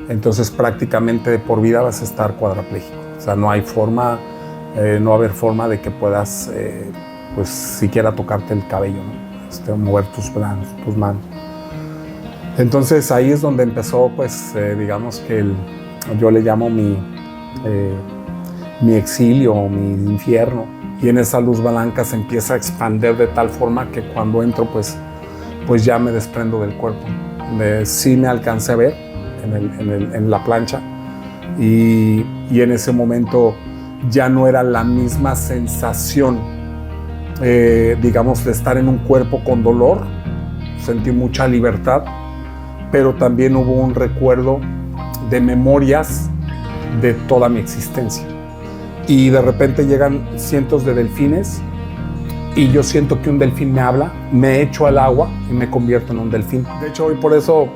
entonces prácticamente de por vida vas a estar cuadrapléjico. O sea, no hay forma, no va a haber forma de que puedas, pues siquiera tocarte el cabello, ¿no? Mover tus manos. Entonces ahí es donde empezó, pues, digamos que yo le llamo mi exilio o mi infierno. Y en esa luz blanca se empieza a expandir de tal forma que cuando entro, pues ya me desprendo del cuerpo. Sí me alcancé a ver en la plancha y en ese momento ya no era la misma sensación, digamos, de estar en un cuerpo con dolor. Sentí mucha libertad, pero también hubo un recuerdo de memorias de toda mi existencia. Y de repente llegan cientos de delfines y yo siento que un delfín me habla, me echo al agua y me convierto en un delfín. De hecho, hoy por eso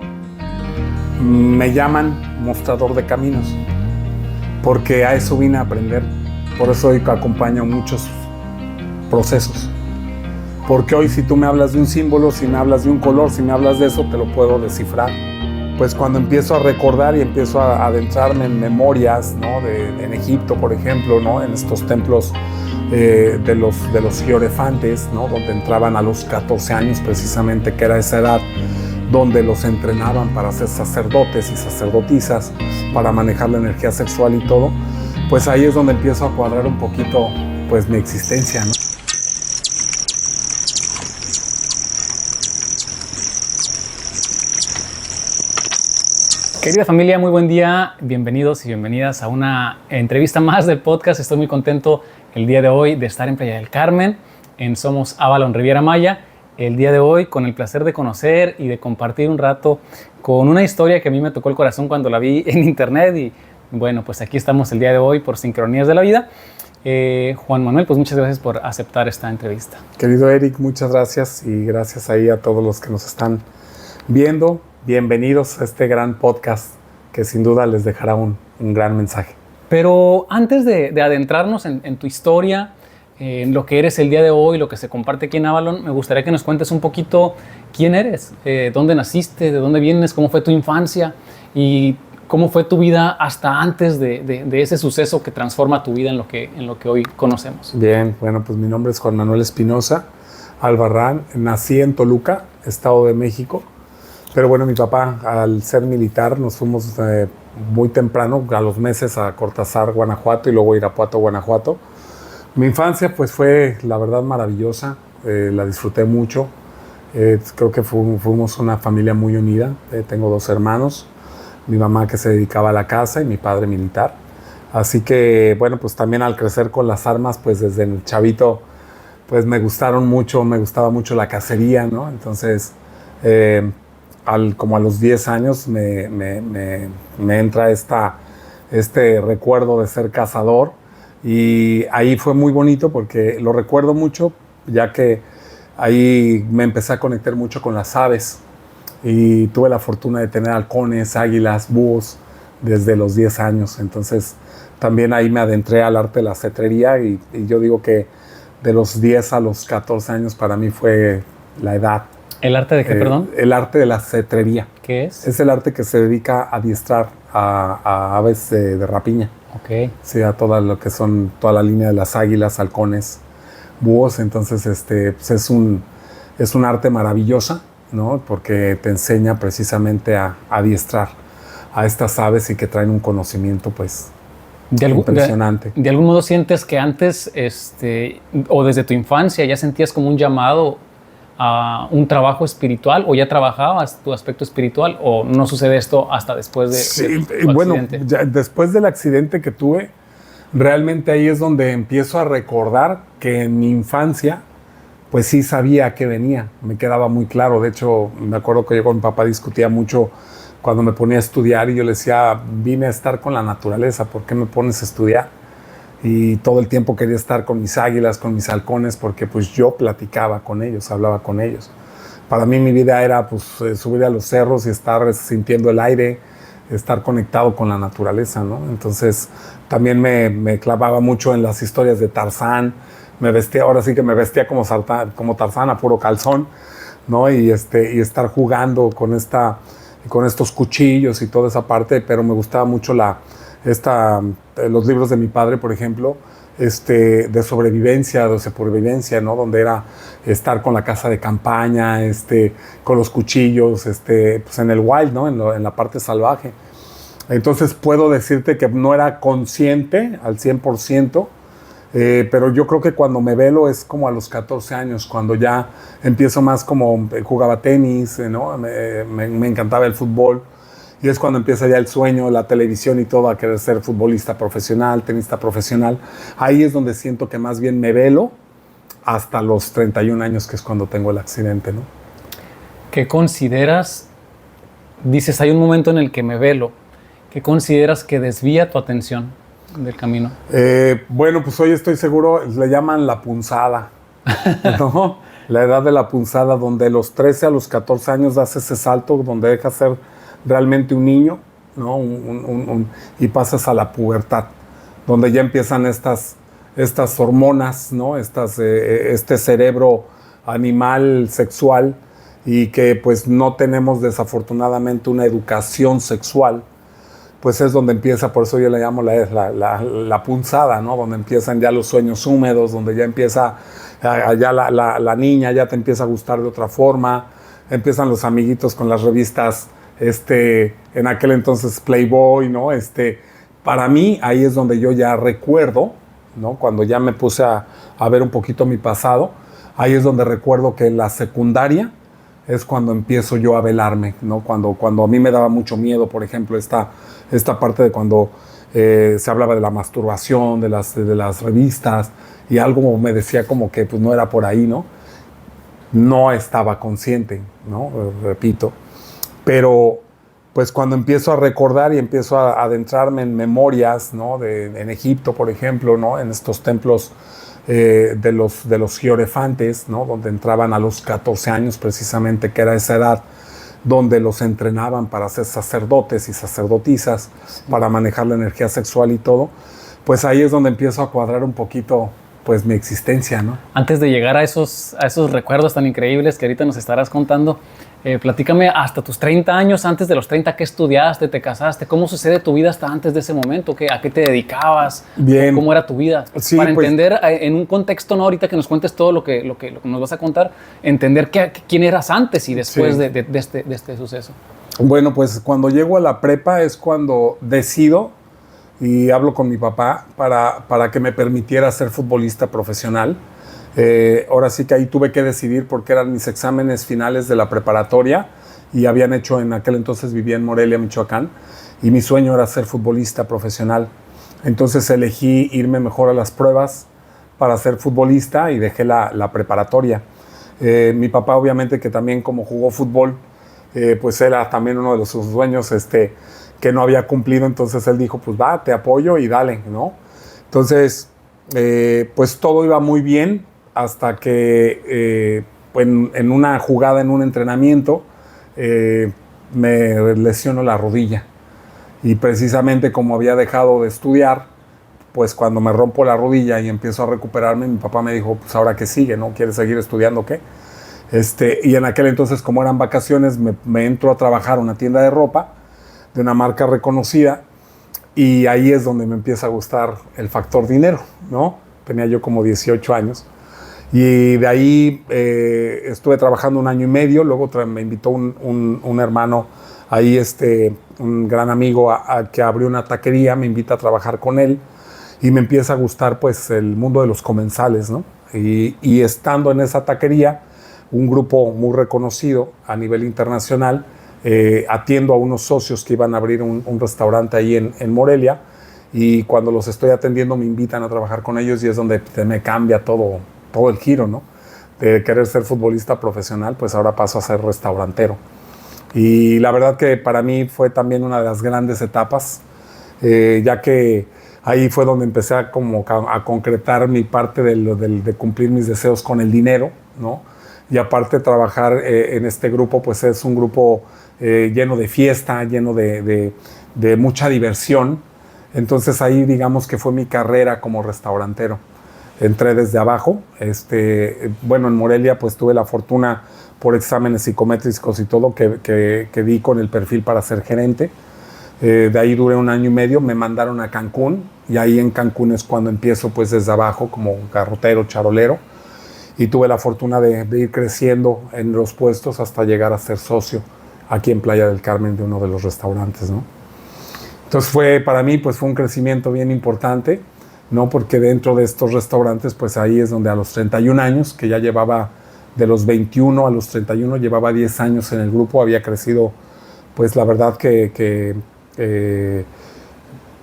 me llaman mostrador de caminos, porque a eso vine a aprender. Por eso hoy acompaño muchos procesos. Porque hoy si tú me hablas de un símbolo, si me hablas de un color, si me hablas de eso, te lo puedo descifrar. Pues cuando empiezo a recordar y empiezo a adentrarme en memorias, ¿no? En Egipto, por ejemplo, ¿no? En estos templos de los hierofantes, ¿no? Donde entraban a los 14 años precisamente, que era esa edad donde los entrenaban para ser sacerdotes y sacerdotisas, para manejar la energía sexual y todo, pues ahí es donde empiezo a cuadrar un poquito, pues, mi existencia, ¿no? Querida familia, muy buen día. Bienvenidos y bienvenidas a una entrevista más del podcast. Estoy muy contento el día de hoy de estar en Playa del Carmen, en Somos Avalon Riviera Maya. El día de hoy con el placer de conocer y de compartir un rato con una historia que a mí me tocó el corazón cuando la vi en internet. Y bueno, pues aquí estamos el día de hoy por sincronías de la vida. Juan Manuel, pues muchas gracias por aceptar esta entrevista. Querido Eric, muchas gracias y gracias ahí a todos los que nos están viendo. Bienvenidos a este gran podcast que sin duda les dejará un gran mensaje. Pero antes de adentrarnos en tu historia, en lo que eres el día de hoy, lo que se comparte aquí en Avalon, me gustaría que nos cuentes un poquito quién eres, dónde naciste, de dónde vienes, cómo fue tu infancia y cómo fue tu vida hasta antes de ese suceso que transforma tu vida en lo que hoy conocemos. Bien, bueno, pues mi nombre es Juan Manuel Espinosa Albarrán. Nací en Toluca, Estado de México. Pero bueno, mi papá, al ser militar, nos fuimos muy temprano, a los meses, a Cortázar, Guanajuato, y luego a Irapuato, Guanajuato. Mi infancia pues fue, la verdad, maravillosa, la disfruté mucho. Creo que fuimos una familia muy unida. Tengo 2 hermanos, mi mamá que se dedicaba a la casa y mi padre militar. Así que, bueno, pues también al crecer con las armas, pues desde el chavito, pues me gustaba mucho la cacería, ¿no? Entonces, como a los 10 años me entra este recuerdo de ser cazador, y ahí fue muy bonito porque lo recuerdo mucho, ya que ahí me empecé a conectar mucho con las aves y tuve la fortuna de tener halcones, águilas, búhos desde los 10 años. Entonces también ahí me adentré al arte de la cetrería y yo digo que de los 10 a los 14 años para mí fue la edad. ¿El arte de qué, perdón? El arte de la cetrería. ¿Qué es? Es el arte que se dedica a adiestrar a aves de rapiña. Ok. Sí, a toda la línea de las águilas, halcones, búhos. Entonces, pues es un arte maravillosa, ¿no? Porque te enseña precisamente a adiestrar a estas aves y que traen un conocimiento, pues, impresionante. De algún modo sientes que antes, o desde tu infancia, ya sentías como un llamado a un trabajo espiritual, o ya trabajabas tu aspecto espiritual, o no sucede esto hasta después de tu bueno, accidente? Ya después del accidente que tuve, realmente ahí es donde empiezo a recordar que en mi infancia, pues sí sabía a qué venía, me quedaba muy claro. De hecho, me acuerdo que yo con mi papá discutía mucho cuando me ponía a estudiar y yo le decía, vine a estar con la naturaleza, ¿por qué me pones a estudiar? Y todo el tiempo quería estar con mis águilas, con mis halcones, porque pues yo platicaba con ellos, hablaba con ellos. Para mí mi vida era pues subir a los cerros y estar sintiendo el aire, estar conectado con la naturaleza, ¿no? Entonces también me clavaba mucho en las historias de Tarzán. Ahora sí que me vestía como Tarzán, a puro calzón, ¿no? Y estar jugando con esta con estos cuchillos y toda esa parte, pero me gustaba mucho los libros de mi padre, por ejemplo, de sobrevivencia, ¿no? Donde era estar con la casa de campaña, con los cuchillos, pues en el wild, ¿no? En la parte salvaje. Entonces puedo decirte que no era consciente al 100%, pero yo creo que cuando me velo es como a los 14 años, cuando ya empiezo más como jugaba tenis, ¿no? Me encantaba el fútbol. Y es cuando empieza ya el sueño, la televisión y todo, a querer ser futbolista profesional, tenista profesional. Ahí es donde siento que más bien me velo hasta los 31 años, que es cuando tengo el accidente, ¿no? ¿Qué consideras? Dices, hay un momento en el que me velo. ¿Qué consideras que desvía tu atención del camino? Bueno, pues hoy estoy seguro, le llaman la punzada, ¿no? La edad de la punzada, donde de los 13 a los 14 años das ese salto, donde dejas ser realmente un niño, ¿no? Y pasas a la pubertad, donde ya empiezan estas hormonas, ¿no? Este cerebro animal sexual, y que pues no tenemos desafortunadamente una educación sexual, pues es donde empieza, por eso yo le llamo la punzada, ¿no? Donde empiezan ya los sueños húmedos, donde ya empieza, ya la niña ya te empieza a gustar de otra forma, empiezan los amiguitos con las revistas, en aquel entonces Playboy, ¿no? Para mí, ahí es donde yo ya recuerdo, ¿no? Cuando ya me puse a ver un poquito mi pasado, ahí es donde recuerdo que en la secundaria es cuando empiezo yo a velarme, ¿no? Cuando a mí me daba mucho miedo, por ejemplo, esta parte de cuando se hablaba de la masturbación, de las revistas, y algo me decía como que pues no era por ahí, ¿no? No estaba consciente, ¿no? Repito. Pero pues cuando empiezo a recordar y empiezo a adentrarme en memorias, ¿no? En Egipto, por ejemplo, ¿no? En estos templos de los hierofantes, ¿no? Donde entraban a los 14 años precisamente, que era esa edad donde los entrenaban para ser sacerdotes y sacerdotisas, para manejar la energía sexual y todo, pues ahí es donde empiezo a cuadrar un poquito pues mi existencia, ¿no? Antes de llegar a esos recuerdos tan increíbles que ahorita nos estarás contando, platícame hasta tus 30 años, antes de los 30, ¿qué estudiaste, te casaste? ¿Cómo sucede tu vida hasta antes de ese momento? ¿A qué te dedicabas? Bien. ¿Cómo era tu vida? Sí, para pues, entender en un contexto, no ahorita que nos cuentes todo lo que nos vas a contar, entender quién eras antes y después sí. de este suceso. Bueno, pues cuando llego a la prepa es cuando decido y hablo con mi papá para que me permitiera ser futbolista profesional. Ahora sí que ahí tuve que decidir porque eran mis exámenes finales de la preparatoria y habían hecho, en aquel entonces vivía en Morelia, Michoacán, y mi sueño era ser futbolista profesional. Entonces elegí irme mejor a las pruebas para ser futbolista y dejé la preparatoria. Mi papá, obviamente, que también como jugó fútbol, pues era también uno de sus sueños que no había cumplido, entonces él dijo, pues va, te apoyo y dale, ¿no? Entonces, pues todo iba muy bien hasta que en una jugada, en un entrenamiento, me lesionó la rodilla. Y precisamente como había dejado de estudiar, pues cuando me rompo la rodilla y empiezo a recuperarme, mi papá me dijo, pues ahora qué sigue, ¿no? ¿Quieres seguir estudiando o qué? Y en aquel entonces, como eran vacaciones, me entro a trabajar a una tienda de ropa de una marca reconocida, y ahí es donde me empieza a gustar el factor dinero, ¿no? Tenía yo como 18 años. Y de ahí estuve trabajando 1 año y medio, luego me invitó un hermano ahí, un gran amigo a que abrió una taquería, me invita a trabajar con él y me empieza a gustar pues el mundo de los comensales, ¿no? Y estando en esa taquería, un grupo muy reconocido a nivel internacional, atiendo a unos socios que iban a abrir un restaurante ahí en Morelia, y cuando los estoy atendiendo me invitan a trabajar con ellos y es donde me cambia todo el giro, ¿no? De querer ser futbolista profesional, pues ahora paso a ser restaurantero. Y la verdad que para mí fue también una de las grandes etapas, ya que ahí fue donde empecé a concretar mi parte de cumplir mis deseos con el dinero, ¿no? Y aparte trabajar en este grupo, pues es un grupo lleno de fiesta, lleno de mucha diversión. Entonces ahí digamos que fue mi carrera como restaurantero. entré desde abajo. Bueno, en Morelia pues tuve la fortuna por exámenes psicométricos y todo que di con el perfil para ser gerente. De ahí duré 1 año y medio, me mandaron a Cancún y ahí en Cancún es cuando empiezo pues desde abajo como garrotero, charolero, y tuve la fortuna de ir creciendo en los puestos hasta llegar a ser socio aquí en Playa del Carmen de uno de los restaurantes, ¿no? Entonces para mí pues fue un crecimiento bien importante, ¿no? Porque dentro de estos restaurantes pues ahí es donde a los 31 años, que ya llevaba de los 21 a los 31, llevaba 10 años en el grupo, había crecido pues la verdad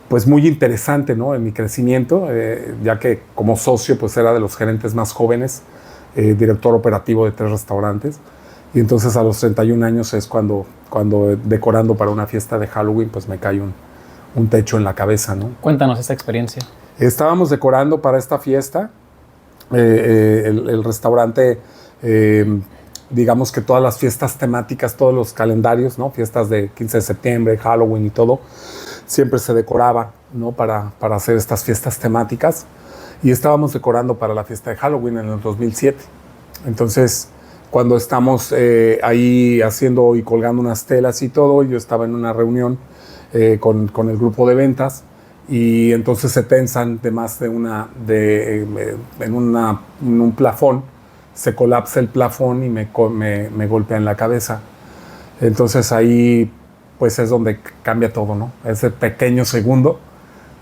pues muy interesante, ¿no? En mi crecimiento, ya que como socio pues era de los gerentes más jóvenes, director operativo de 3 restaurantes, y entonces a los 31 años es cuando decorando para una fiesta de Halloween pues me cae un techo en la cabeza, ¿no? Cuéntanos esta experiencia. Estábamos decorando para esta fiesta, el restaurante, digamos que todas las fiestas temáticas, todos los calendarios, ¿no? Fiestas de 15 de septiembre, Halloween y todo, siempre se decoraba, ¿no? Para hacer estas fiestas temáticas. Y estábamos decorando para la fiesta de Halloween en el 2007. Entonces, cuando estamos ahí haciendo y colgando unas telas y todo, yo estaba en una reunión con el grupo de ventas y entonces se tensan de más en un plafón, se colapsa el plafón y me golpea en la cabeza. Entonces ahí pues es donde cambia todo, ¿no? Ese pequeño segundo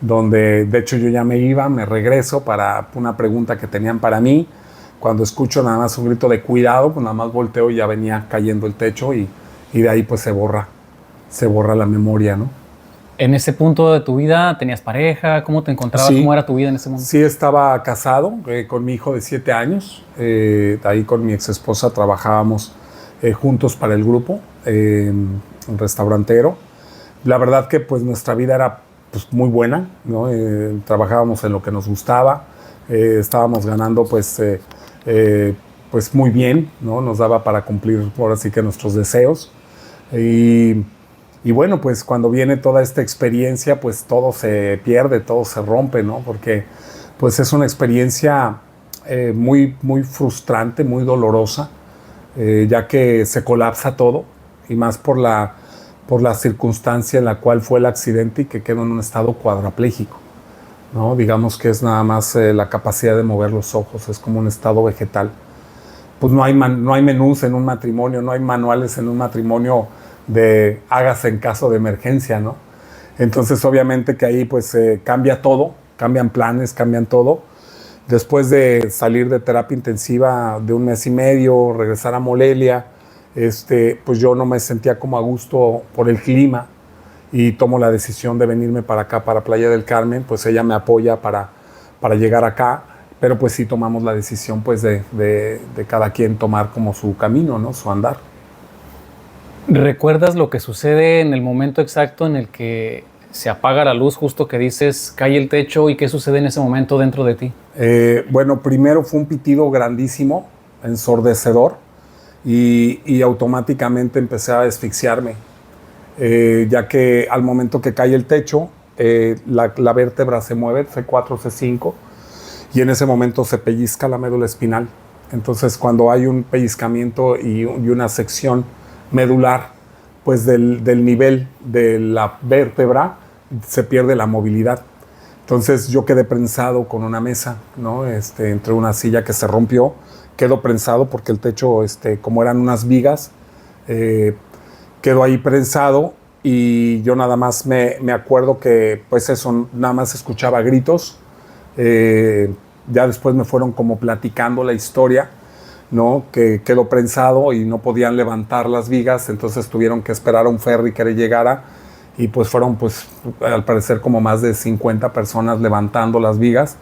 donde de hecho yo ya me regreso para una pregunta que tenían para mí. Cuando escucho nada más un grito de cuidado, pues nada más volteo y ya venía cayendo el techo y de ahí pues se borra la memoria, ¿no? En ese punto de tu vida, ¿tenías pareja? ¿Cómo te encontrabas? Sí. ¿Cómo era tu vida en ese momento? Sí, estaba casado con mi hijo de 7 años. Ahí con mi ex esposa trabajábamos juntos para el grupo, un restaurantero. La verdad que pues nuestra vida era pues, muy buena, ¿no? Trabajábamos en lo que nos gustaba, estábamos ganando pues muy bien, ¿no? Nos daba para cumplir ahora sí que nuestros deseos. Y bueno, pues cuando viene toda esta experiencia, pues todo se pierde, todo se rompe, ¿no? Porque pues es una experiencia muy, muy frustrante, muy dolorosa, ya que se colapsa todo, y más por la circunstancia en la cual fue el accidente y que quedó en un estado cuadraplégico, ¿no? Digamos que es nada más la capacidad de mover los ojos, es como un estado vegetal. Pues no hay menús en un matrimonio, no hay manuales en un matrimonio de hágase en caso de emergencia, ¿no? Entonces obviamente que ahí pues cambia todo, cambian planes, cambian todo. Después de salir de terapia intensiva de 1 mes y medio, regresar a Morelia, pues yo no me sentía como a gusto por el clima y tomo la decisión de venirme para acá, para Playa del Carmen. Pues ella me apoya para llegar acá, pero pues sí tomamos la decisión pues de cada quien tomar como su camino, ¿no? Su andar. ¿Recuerdas lo que sucede en el momento exacto en el que se apaga la luz, justo que dices, cae el techo, y qué sucede en ese momento dentro de ti? Bueno, primero fue un pitido grandísimo, ensordecedor, y automáticamente empecé a asfixiarme, ya que al momento que cae el techo, la vértebra se mueve, C4, C5, y en ese momento se pellizca la médula espinal. Entonces, cuando hay un pellizcamiento y una sección medular, pues del nivel de la vértebra se pierde la movilidad. Entonces yo quedé prensado con una mesa, ¿no? Entre una silla que se rompió, quedó prensado porque el techo, como eran unas vigas, quedó ahí prensado, y yo nada más me acuerdo que pues eso, nada más escuchaba gritos. Ya después me fueron como platicando la historia, ¿no? Que quedó prensado y no podían levantar las vigas, entonces tuvieron que esperar a un ferry que le llegara, y pues fueron pues al parecer como más de 50 personas levantando las vigas,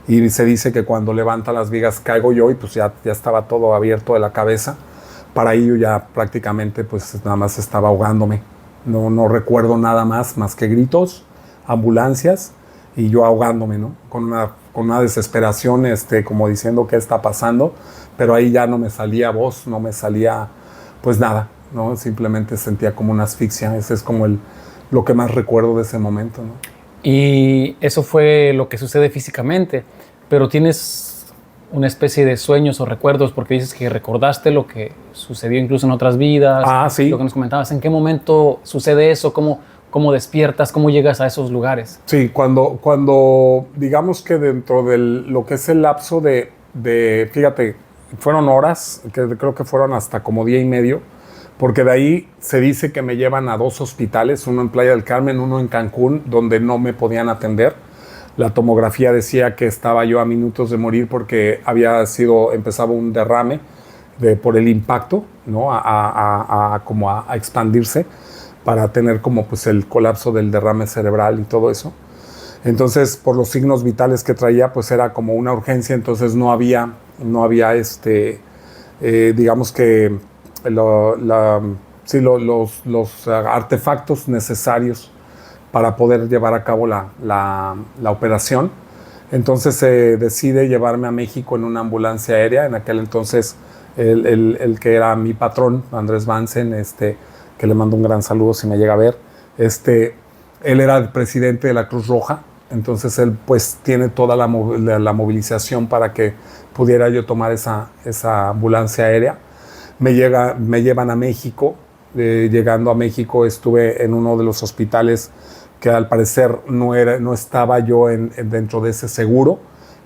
y se dice que cuando levanta las vigas caigo yo y pues ya estaba todo abierto de la cabeza. Para ello ya prácticamente pues nada más estaba ahogándome, no recuerdo nada más que gritos, ambulancias y yo ahogándome, ¿no? Con una desesperación, como diciendo qué está pasando, pero ahí ya no me salía voz, no me salía pues nada, ¿no? Simplemente sentía como una asfixia. Ese es como lo que más recuerdo de ese momento, ¿no? Y eso fue lo que sucede físicamente, pero tienes una especie de sueños o recuerdos, porque dices que recordaste lo que sucedió incluso en otras vidas. Sí. Lo que nos comentabas, ¿en qué momento sucede eso? ¿Cómo despiertas? ¿Cómo llegas a esos lugares? Sí, cuando digamos que dentro de lo que es el lapso de, fíjate, fueron horas, que creo que fueron hasta como día y medio, porque de ahí se dice que me llevan a 2 hospitales, uno en Playa del Carmen, uno en Cancún, donde no me podían atender. La tomografía decía que estaba yo a minutos de morir porque empezaba un derrame por el impacto, ¿no? Como a expandirse para tener como pues el colapso del derrame cerebral y todo eso. Entonces, por los signos vitales que traía, pues era como una urgencia, entonces no había digamos que los artefactos necesarios para poder llevar a cabo la operación. Entonces se decide llevarme a México en una ambulancia aérea. En aquel entonces el que era mi patrón, Andrés Vansen, que le mando un gran saludo si me llega a ver, él era el presidente de la Cruz Roja. Entonces él pues tiene toda la movilización para que pudiera yo tomar esa ambulancia aérea. Me llevan a México. Llegando a México estuve en uno de los hospitales que al parecer no estaba yo dentro de ese seguro.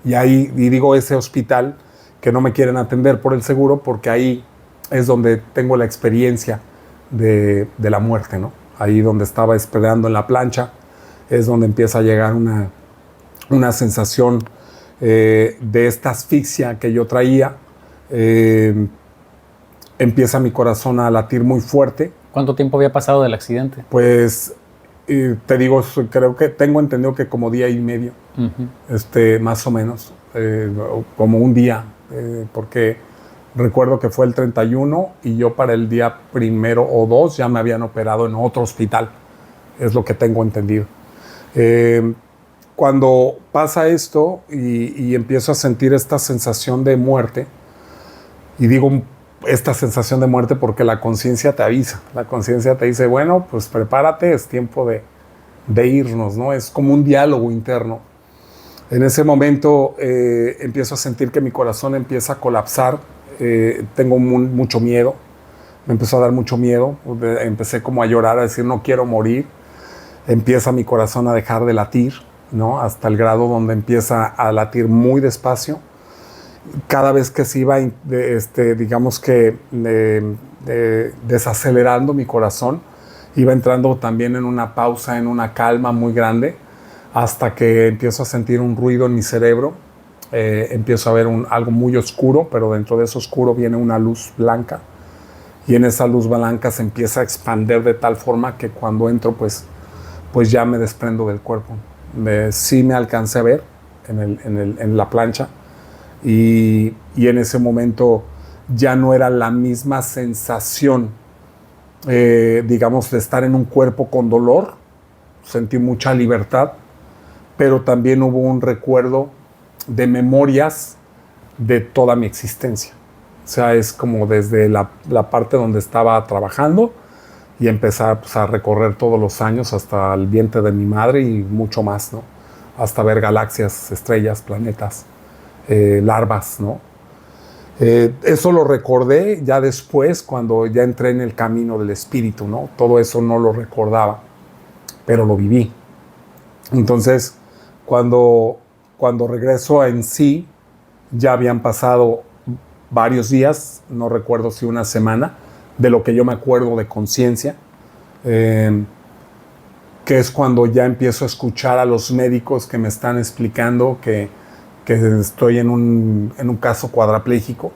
Y digo ese hospital que no me quieren atender por el seguro porque ahí es donde tengo la experiencia de la muerte, ¿no? Ahí donde estaba esperando en la plancha es donde empieza a llegar una sensación de esta asfixia que yo traía. Empieza mi corazón a latir muy fuerte. ¿Cuánto tiempo había pasado del accidente? Pues te digo, creo que tengo entendido que como día y medio, más o menos, como un día, porque recuerdo que fue el 31 y yo para el día 1 o 2 ya me habían operado en otro hospital, es lo que tengo entendido. Cuando pasa esto y empiezo a sentir esta sensación de muerte, y digo esta sensación de muerte porque la conciencia te avisa, la conciencia te dice, bueno, pues prepárate, es tiempo de irnos, ¿no? Es como un diálogo interno. En ese momento empiezo a sentir que mi corazón empieza a colapsar, tengo mucho miedo, me empezó a dar mucho miedo, empecé como a llorar, a decir no quiero morir, empieza mi corazón a dejar de latir, ¿no? Hasta el grado donde empieza a latir muy despacio. Cada vez que se iba, digamos que desacelerando mi corazón, iba entrando también en una pausa, en una calma muy grande, hasta que empiezo a sentir un ruido en mi cerebro, empiezo a ver algo muy oscuro, pero dentro de eso oscuro viene una luz blanca, y en esa luz blanca se empieza a expandir de tal forma que cuando entro, pues ya me desprendo del cuerpo. Sí me alcancé a ver en la plancha, y en ese momento ya no era la misma sensación, digamos, de estar en un cuerpo con dolor. Sentí mucha libertad, pero también hubo un recuerdo de memorias de toda mi existencia. O sea, es como desde la parte donde estaba trabajando y empezar pues, a recorrer todos los años hasta el vientre de mi madre y mucho más, ¿no? Hasta ver galaxias, estrellas, planetas, larvas, ¿no? Eso lo recordé ya después, cuando ya entré en el camino del espíritu, ¿no? Todo eso no lo recordaba, pero lo viví. Entonces, cuando regreso en sí, ya habían pasado varios días, no recuerdo si una semana, de lo que yo me acuerdo de conciencia, que es cuando ya empiezo a escuchar a los médicos que me están explicando que estoy en un caso cuadraplégico,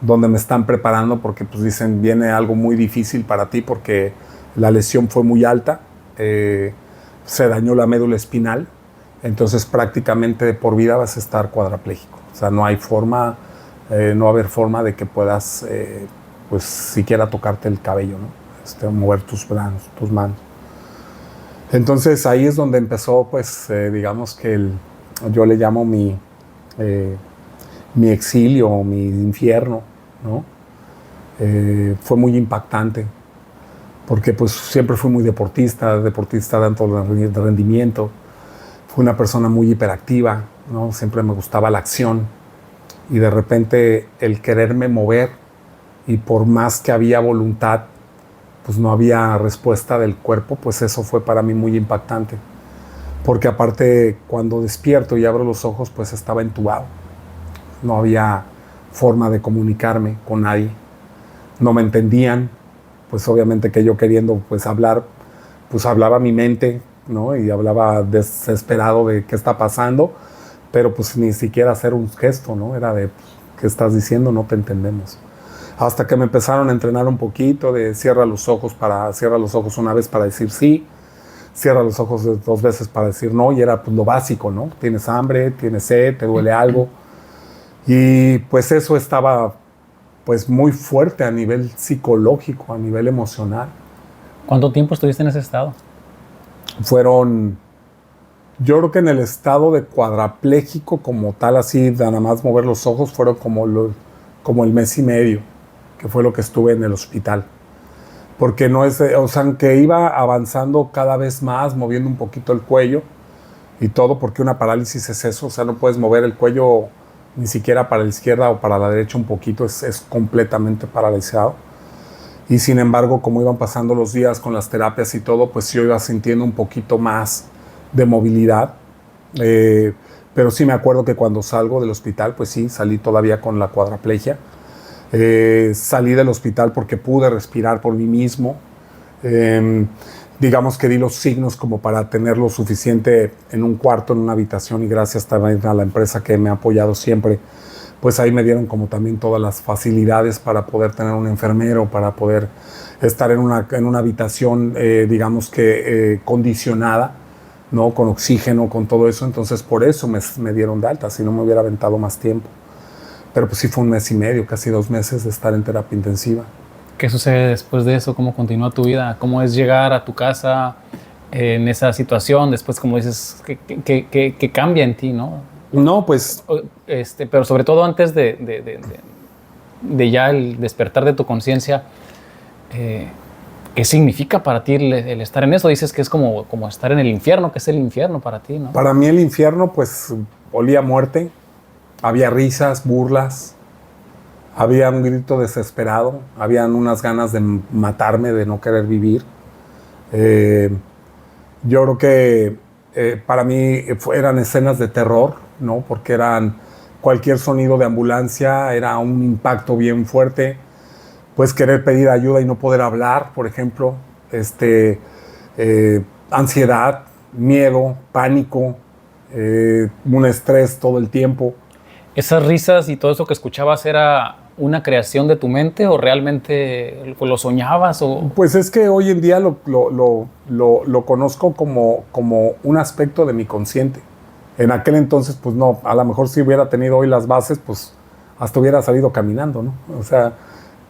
donde me están preparando porque pues dicen viene algo muy difícil para ti porque la lesión fue muy alta, se dañó la médula espinal, entonces prácticamente de por vida vas a estar cuadraplégico. O sea, no hay forma, no va a haber forma de que puedas pues siquiera tocarte el cabello, ¿no? Mover tus manos. Entonces ahí es donde empezó pues digamos que yo le llamo mi exilio o mi infierno, ¿no? Fue muy impactante porque pues siempre fui muy deportista de alto rendimiento. Fui una persona muy hiperactiva, ¿no? Siempre me gustaba la acción y de repente el quererme mover y por más que había voluntad, pues no había respuesta del cuerpo, pues eso fue para mí muy impactante. Porque aparte cuando despierto y abro los ojos, pues estaba entubado. No había forma de comunicarme con nadie. No me entendían, pues obviamente que yo queriendo pues hablar, pues hablaba mi mente, ¿no? Y hablaba desesperado de qué está pasando, pero pues ni siquiera hacer un gesto, ¿no? Era de, ¿qué estás diciendo? No te entendemos. Hasta que me empezaron a entrenar un poquito de cierra los ojos una vez para decir sí, cierra los ojos 2 veces para decir no, y era pues lo básico, ¿no? Tienes hambre, tienes sed, te duele algo. Y pues eso estaba pues muy fuerte a nivel psicológico, a nivel emocional. ¿Cuánto tiempo estuviste en ese estado? Yo creo que en el estado de cuadrapléjico como tal, así nada más mover los ojos, fueron como el mes y medio, que fue lo que estuve en el hospital. Porque no es, o sea, aunque iba avanzando cada vez más, moviendo un poquito el cuello y todo, porque una parálisis es eso, o sea, no puedes mover el cuello ni siquiera para la izquierda o para la derecha un poquito, es completamente paralizado. Y sin embargo, como iban pasando los días con las terapias y todo, pues yo iba sintiendo un poquito más de movilidad. Pero sí me acuerdo que cuando salgo del hospital, pues sí, salí todavía con la cuadraplegia. Salí del hospital porque pude respirar por mí mismo. Digamos que di los signos como para tener lo suficiente en un cuarto, en una habitación, y gracias también a la empresa que me ha apoyado siempre, pues ahí me dieron como también todas las facilidades para poder tener un enfermero, para poder estar en una habitación, digamos que condicionada, ¿no? Con oxígeno, con todo eso. Entonces por eso me dieron de alta, si no me hubiera aventado más tiempo. Pero pues sí fue 1 mes y medio, casi 2 meses de estar en terapia intensiva. ¿Qué sucede después de eso? ¿Cómo continúa tu vida? ¿Cómo es llegar a tu casa en esa situación? Después, como dices, ¿qué cambia en ti, no? No, pues... Pero sobre todo antes de ya el despertar de tu conciencia, ¿qué significa para ti el estar en eso? Dices que es como estar en el infierno. ¿Qué es el infierno para ti, no? Para mí el infierno, pues, olía a muerte. Había risas, burlas. Había un grito desesperado, habían unas ganas de matarme, de no querer vivir. Yo creo que para mí eran escenas de terror, ¿no? Porque eran cualquier sonido de ambulancia, era un impacto bien fuerte. Pues querer pedir ayuda y no poder hablar, por ejemplo. Ansiedad, miedo, pánico, un estrés todo el tiempo. ¿Esas risas y todo eso que escuchabas era una creación de tu mente o realmente lo soñabas? Pues es que hoy en día lo conozco como un aspecto de mi consciente. En aquel entonces, pues no, a lo mejor si hubiera tenido hoy las bases, pues hasta hubiera salido caminando, ¿no? O sea,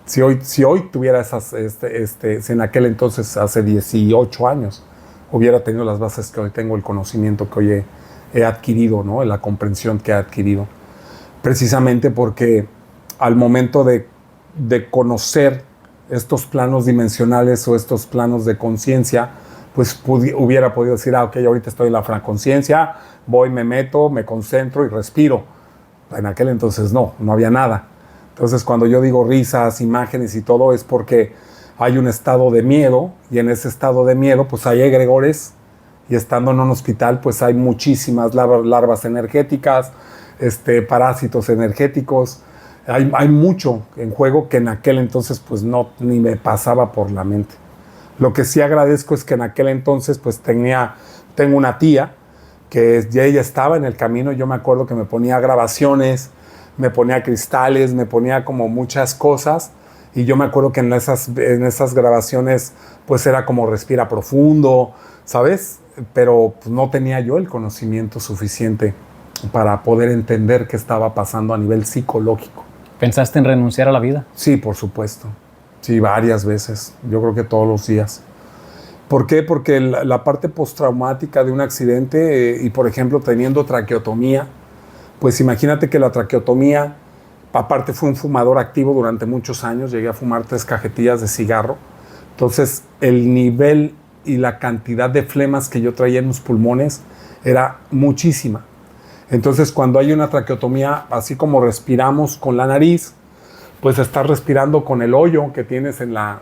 si hoy tuviera si en aquel entonces, hace 18 años, hubiera tenido las bases que hoy tengo, el conocimiento que hoy he adquirido, ¿no? La comprensión que he adquirido. Precisamente porque al momento de conocer estos planos dimensionales o estos planos de conciencia, pues hubiera podido decir, ok, ahorita estoy en la franconsciencia, voy, me meto, me concentro y respiro. En aquel entonces no había nada. Entonces cuando yo digo risas, imágenes y todo, es porque hay un estado de miedo, y en ese estado de miedo pues hay egregores, y estando en un hospital pues hay muchísimas larvas energéticas, parásitos energéticos. Hay mucho en juego que en aquel entonces pues ni me pasaba por la mente. Lo que sí agradezco es que en aquel entonces pues tengo una tía que ya ella estaba en el camino. Yo me acuerdo que me ponía grabaciones, me ponía cristales, me ponía como muchas cosas, y yo me acuerdo que en esas grabaciones pues era como respira profundo, ¿sabes? Pero pues, no tenía yo el conocimiento suficiente para poder entender qué estaba pasando a nivel psicológico. ¿Pensaste en renunciar a la vida? Sí, por supuesto. Sí, varias veces. Yo creo que todos los días. ¿Por qué? Porque la parte postraumática de un accidente y, por ejemplo, teniendo traqueotomía, pues imagínate que la traqueotomía, aparte fue un fumador activo durante muchos años, llegué a fumar 3 cajetillas de cigarro. Entonces, el nivel y la cantidad de flemas que yo traía en los pulmones era muchísima. Entonces, cuando hay una traqueotomía, así como respiramos con la nariz, pues estás respirando con el hoyo que tienes en la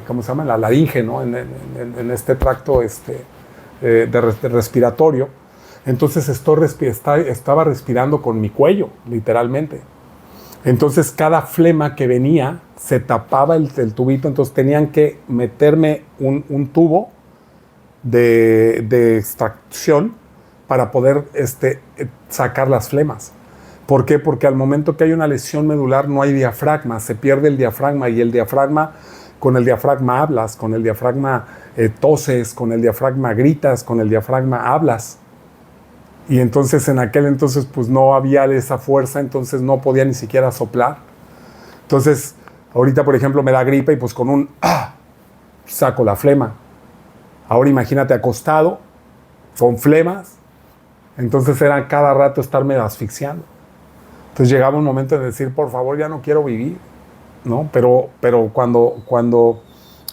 ¿cómo se llama? En la laringe, ¿no? En este tracto de respiratorio. Entonces estaba respirando con mi cuello, literalmente. Entonces cada flema que venía se tapaba el tubito, entonces tenían que meterme un tubo de extracción para poder sacar las flemas. ¿Por qué? Porque al momento que hay una lesión medular no hay diafragma, se pierde el diafragma, y el diafragma, con el diafragma hablas, con el diafragma toses, con el diafragma gritas, con el diafragma hablas. Y entonces en aquel entonces pues no había esa fuerza, entonces no podía ni siquiera soplar. Entonces ahorita por ejemplo me da gripe y pues con un saco la flema. Ahora imagínate acostado, con flemas, entonces era cada rato estarme asfixiando. Entonces llegaba un momento de decir, por favor, ya no quiero vivir, ¿no? Pero cuando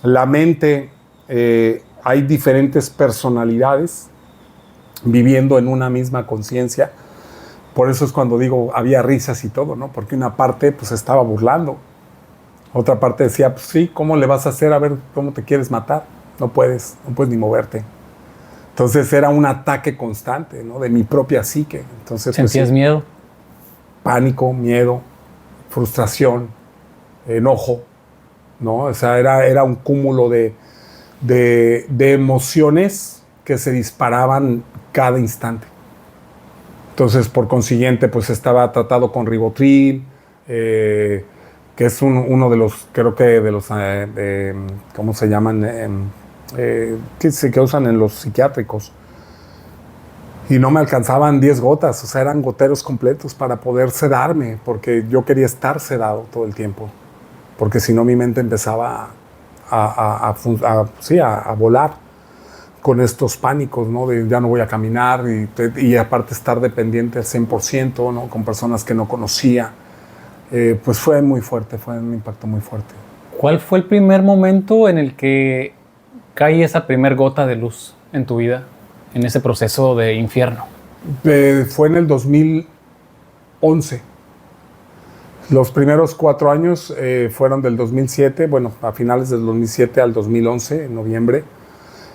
la mente, hay diferentes personalidades viviendo en una misma conciencia, por eso es cuando digo, había risas y todo, ¿no? Porque una parte pues estaba burlando, otra parte decía, pues sí, ¿cómo le vas a hacer? A ver, ¿cómo te quieres matar? No puedes ni moverte. Entonces era un ataque constante, ¿no? De mi propia psique. Entonces, ¿sentías pues, miedo? Pánico, miedo, frustración, enojo, ¿no? O sea, era un cúmulo de emociones que se disparaban cada instante. Entonces, por consiguiente, pues estaba tratado con Rivotril, que es uno de los, creo que de los, ¿cómo se llaman? Que usan en los psiquiátricos. Y no me alcanzaban 10 gotas, o sea, eran goteros completos para poder sedarme, porque yo quería estar sedado todo el tiempo, porque si no mi mente empezaba a volar con estos pánicos, ¿no? De ya no voy a caminar y aparte estar dependiente al 100%, ¿no? Con personas que no conocía. Pues fue muy fuerte, fue un impacto muy fuerte. ¿Cuál fue el primer momento en el que cae esa primer gota de luz en tu vida, en ese proceso de infierno? Fue en el 2011. Los primeros 4 años fueron del 2007, bueno, a finales del 2007 al 2011, en noviembre.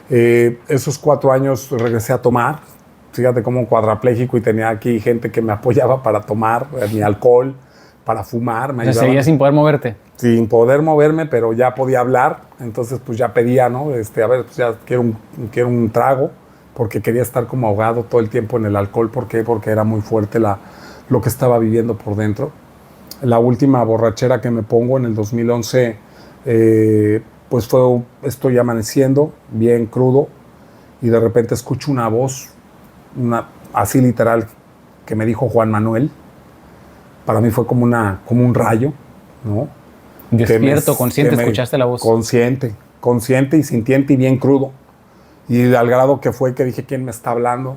Esos 4 años regresé a tomar, fíjate como cuadrapléjico, y tenía aquí gente que me apoyaba para tomar mi alcohol, para fumar. Me seguías sin poder moverte. Sin poder moverme, pero ya podía hablar, entonces pues ya pedía, ¿no? A ver, pues ya quiero un trago, porque quería estar como ahogado todo el tiempo en el alcohol. ¿Por qué? Porque era muy fuerte lo que estaba viviendo por dentro. La última borrachera que me pongo en el 2011, pues estoy amaneciendo bien crudo y de repente escucho una voz, así literal, que me dijo Juan Manuel. Para mí fue como un rayo, ¿no? Despierto, consciente, escuchaste la voz. Consciente y sintiente y bien crudo. Y al grado que fue que dije, ¿quién me está hablando?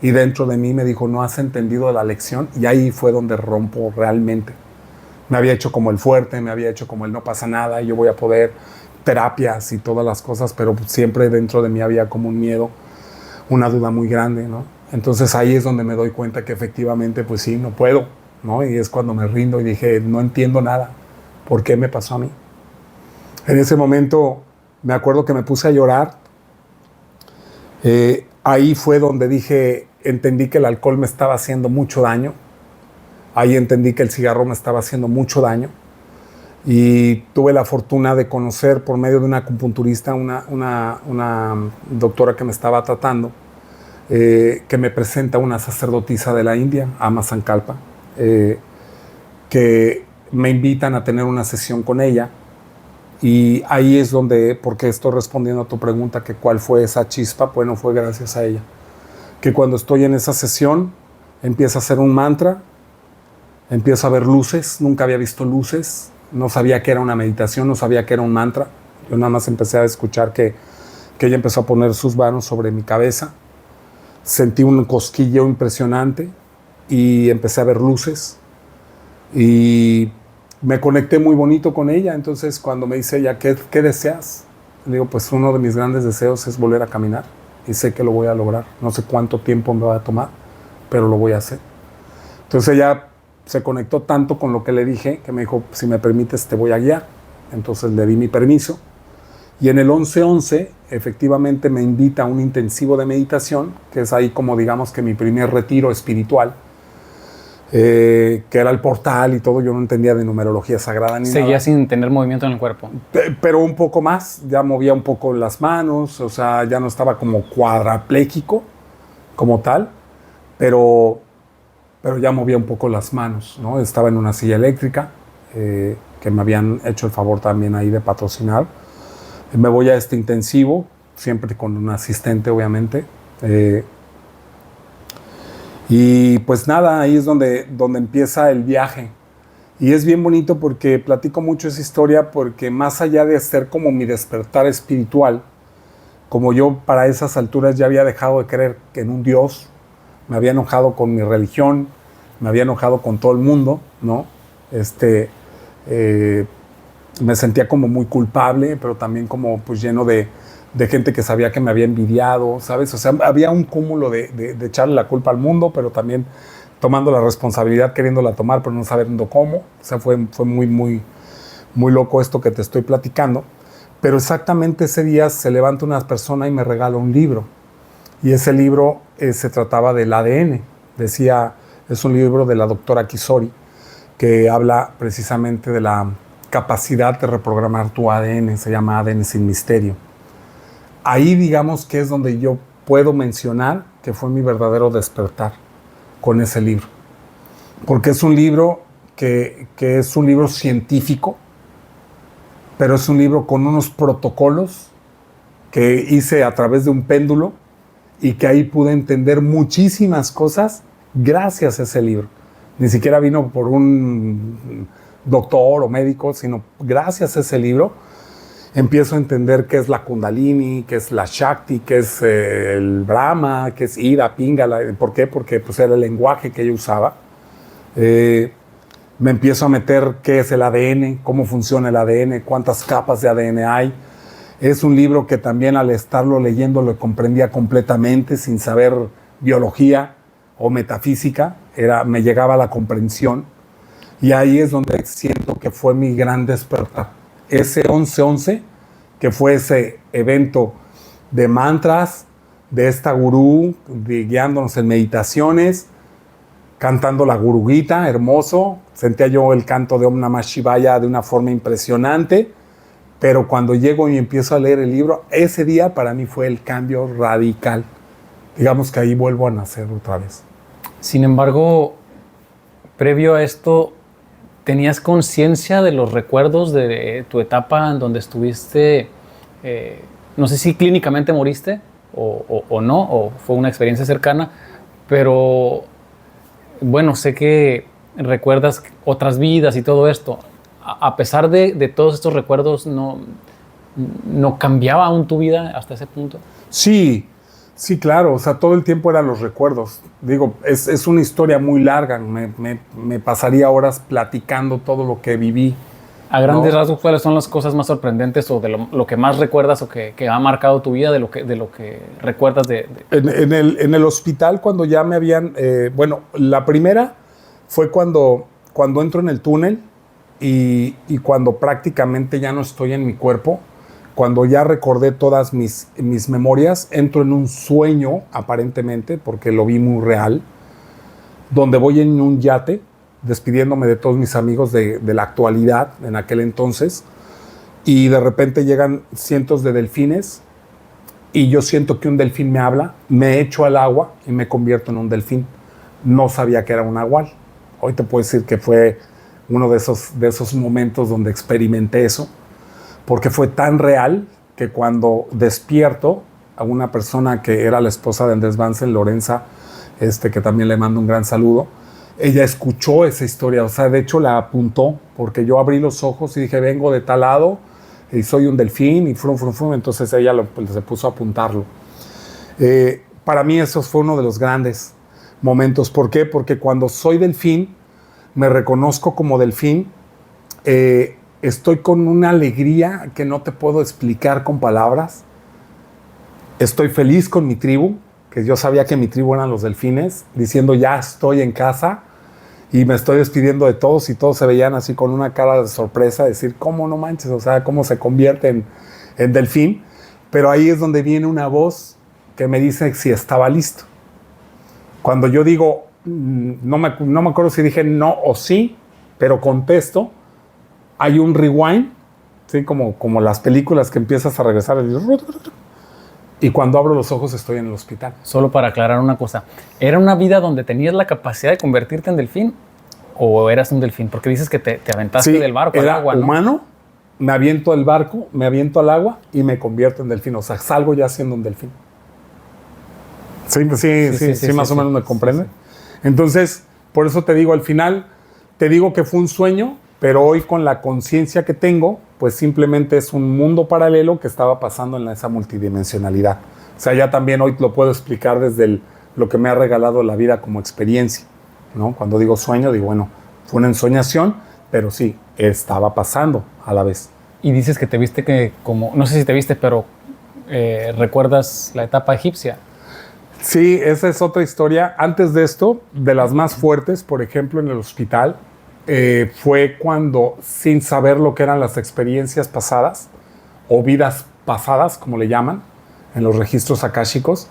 Y dentro de mí me dijo, ¿no has entendido la lección? Y ahí fue donde rompo realmente. Me había hecho como el fuerte, me había hecho como el no pasa nada, y yo voy a poder, terapias y todas las cosas, pero siempre dentro de mí había como un miedo, una duda muy grande, ¿no? Entonces ahí es donde me doy cuenta que efectivamente, pues sí, no puedo, ¿no? Y es cuando me rindo y dije, no entiendo nada. ¿Por qué me pasó a mí? En ese momento me acuerdo que me puse a llorar. Ahí fue donde entendí que el alcohol me estaba haciendo mucho daño. Ahí entendí que el cigarro me estaba haciendo mucho daño. Y tuve la fortuna de conocer por medio de una acupunturista, una doctora que me estaba tratando, que me presenta una sacerdotisa de la India, Ama Sankalpa, que me invitan a tener una sesión con ella. Y ahí es porque estoy respondiendo a tu pregunta, que cuál fue esa chispa. Bueno, fue gracias a ella. Que cuando estoy en esa sesión, empiezo a hacer un mantra, empiezo a ver luces, nunca había visto luces, no sabía que era una meditación, no sabía que era un mantra. Yo nada más empecé a escuchar que ella empezó a poner sus manos sobre mi cabeza, sentí un cosquilleo impresionante y empecé a ver luces. Y me conecté muy bonito con ella. Entonces cuando me dice ella, ¿qué deseas? Le digo, pues uno de mis grandes deseos es volver a caminar y sé que lo voy a lograr. No sé cuánto tiempo me va a tomar, pero lo voy a hacer. Entonces ella se conectó tanto con lo que le dije que me dijo, si me permites te voy a guiar. Entonces le di mi permiso y en el 11-11 efectivamente me invita a un intensivo de meditación, que es ahí como digamos que mi primer retiro espiritual, que era el portal y todo. Yo no entendía de numerología sagrada ni nada. Seguía sin tener movimiento en el cuerpo. Pero un poco más, ya movía un poco las manos, o sea, ya no estaba como cuadrapléjico como tal, pero ya movía un poco las manos, ¿no? Estaba en una silla eléctrica, que me habían hecho el favor también ahí de patrocinar. Me voy a este intensivo, siempre con un asistente, obviamente. Y pues nada, ahí es donde empieza el viaje. Y es bien bonito porque platico mucho esa historia, porque más allá de ser como mi despertar espiritual, como yo para esas alturas ya había dejado de creer en un Dios, me había enojado con mi religión, me había enojado con todo el mundo, ¿no? Me sentía como muy culpable, pero también como pues lleno de gente que sabía que me había envidiado, ¿sabes? O sea, había un cúmulo de echarle la culpa al mundo, pero también tomando la responsabilidad, queriéndola tomar, pero no sabiendo cómo. O sea, fue muy, muy, muy loco esto que te estoy platicando. Pero exactamente ese día se levanta una persona y me regala un libro. Y ese libro se trataba del ADN. Decía, es un libro de la doctora Kisori, que habla precisamente de la capacidad de reprogramar tu ADN. Se llama ADN sin misterio. Ahí digamos que es donde yo puedo mencionar que fue mi verdadero despertar con ese libro. Porque es un libro que es un libro científico, pero es un libro con unos protocolos que hice a través de un péndulo y que ahí pude entender muchísimas cosas gracias a ese libro. Ni siquiera vino por un doctor o médico, sino gracias a ese libro empiezo a entender qué es la Kundalini, qué es la Shakti, qué es el Brahma, qué es Ida, Pingala. ¿Por qué? Porque pues, era el lenguaje que yo usaba. Me empiezo a meter qué es el ADN, cómo funciona el ADN, cuántas capas de ADN hay. Es un libro que también al estarlo leyendo lo comprendía completamente sin saber biología o metafísica. Me llegaba a la comprensión. Y ahí es donde siento que fue mi gran despertar. Ese 11-11, que fue ese evento de mantras, de esta gurú, guiándonos en meditaciones, cantando la Guru Gita, hermoso. Sentía yo el canto de Om Namah Shivaya de una forma impresionante, pero cuando llego y empiezo a leer el libro, ese día para mí fue el cambio radical. Digamos que ahí vuelvo a nacer otra vez. Sin embargo, previo a esto, ¿tenías conciencia de los recuerdos de tu etapa en donde estuviste, no sé si clínicamente moriste o no, o fue una experiencia cercana, pero bueno, sé que recuerdas otras vidas y todo esto. A pesar de todos estos recuerdos, ¿no cambiaba aún tu vida hasta ese punto? Sí, claro, o sea, todo el tiempo eran los recuerdos. Digo, es una historia muy larga, me pasaría horas platicando todo lo que viví. A grandes rasgos, ¿cuáles son las cosas más sorprendentes o de lo que más recuerdas o que ha marcado tu vida, de lo que recuerdas En el hospital, cuando ya me habían... bueno, la primera fue cuando entro en el túnel y cuando prácticamente ya no estoy en mi cuerpo. Cuando ya recordé todas mis memorias, entro en un sueño, aparentemente, porque lo vi muy real, donde voy en un yate, despidiéndome de todos mis amigos de la actualidad en aquel entonces, y de repente llegan cientos de delfines, y yo siento que un delfín me habla, me echo al agua y me convierto en un delfín. No sabía que era un nahual. Hoy te puedo decir que fue uno de esos momentos donde experimenté eso, porque fue tan real que cuando despierto a una persona que era la esposa de Andrés Bansen, Lorenza, que también le mando un gran saludo, ella escuchó esa historia, o sea, de hecho la apuntó, porque yo abrí los ojos y dije, vengo de tal lado y soy un delfín y frum, entonces ella se puso a apuntarlo. Para mí eso fue uno de los grandes momentos. ¿Por qué? Porque cuando soy delfín, me reconozco como delfín, estoy con una alegría que no te puedo explicar con palabras. Estoy feliz con mi tribu, que yo sabía que mi tribu eran los delfines, diciendo ya estoy en casa y me estoy despidiendo de todos y todos se veían así con una cara de sorpresa, decir, ¿cómo no manches? O sea, ¿cómo se convierte en delfín? Pero ahí es donde viene una voz que me dice si estaba listo. Cuando yo digo, no me acuerdo si dije no o sí, pero contesto, hay un rewind, ¿sí? Como las películas que empiezas a regresar y cuando abro los ojos estoy en el hospital. Solo para aclarar una cosa, ¿era una vida donde tenías la capacidad de convertirte en delfín o eras un delfín? Porque dices que te aventaste del barco al agua, ¿no? Humano, me aviento del barco, me aviento al agua y me convierto en delfín. O sea, salgo ya siendo un delfín. Sí, más o menos me comprende. Entonces, por eso te digo, al final, te digo que fue un sueño, pero hoy con la conciencia que tengo, pues simplemente es un mundo paralelo que estaba pasando en esa multidimensionalidad. O sea, ya también hoy lo puedo explicar desde lo que me ha regalado la vida como experiencia, ¿no? Cuando digo sueño, digo, bueno, fue una ensoñación, pero sí, estaba pasando a la vez. Y dices que te viste no sé si te viste, pero ¿recuerdas la etapa egipcia? Sí, esa es otra historia. Antes de esto, de las más fuertes, por ejemplo, en el hospital, fue cuando, sin saber lo que eran las experiencias pasadas, o vidas pasadas, como le llaman, en los registros akáshicos,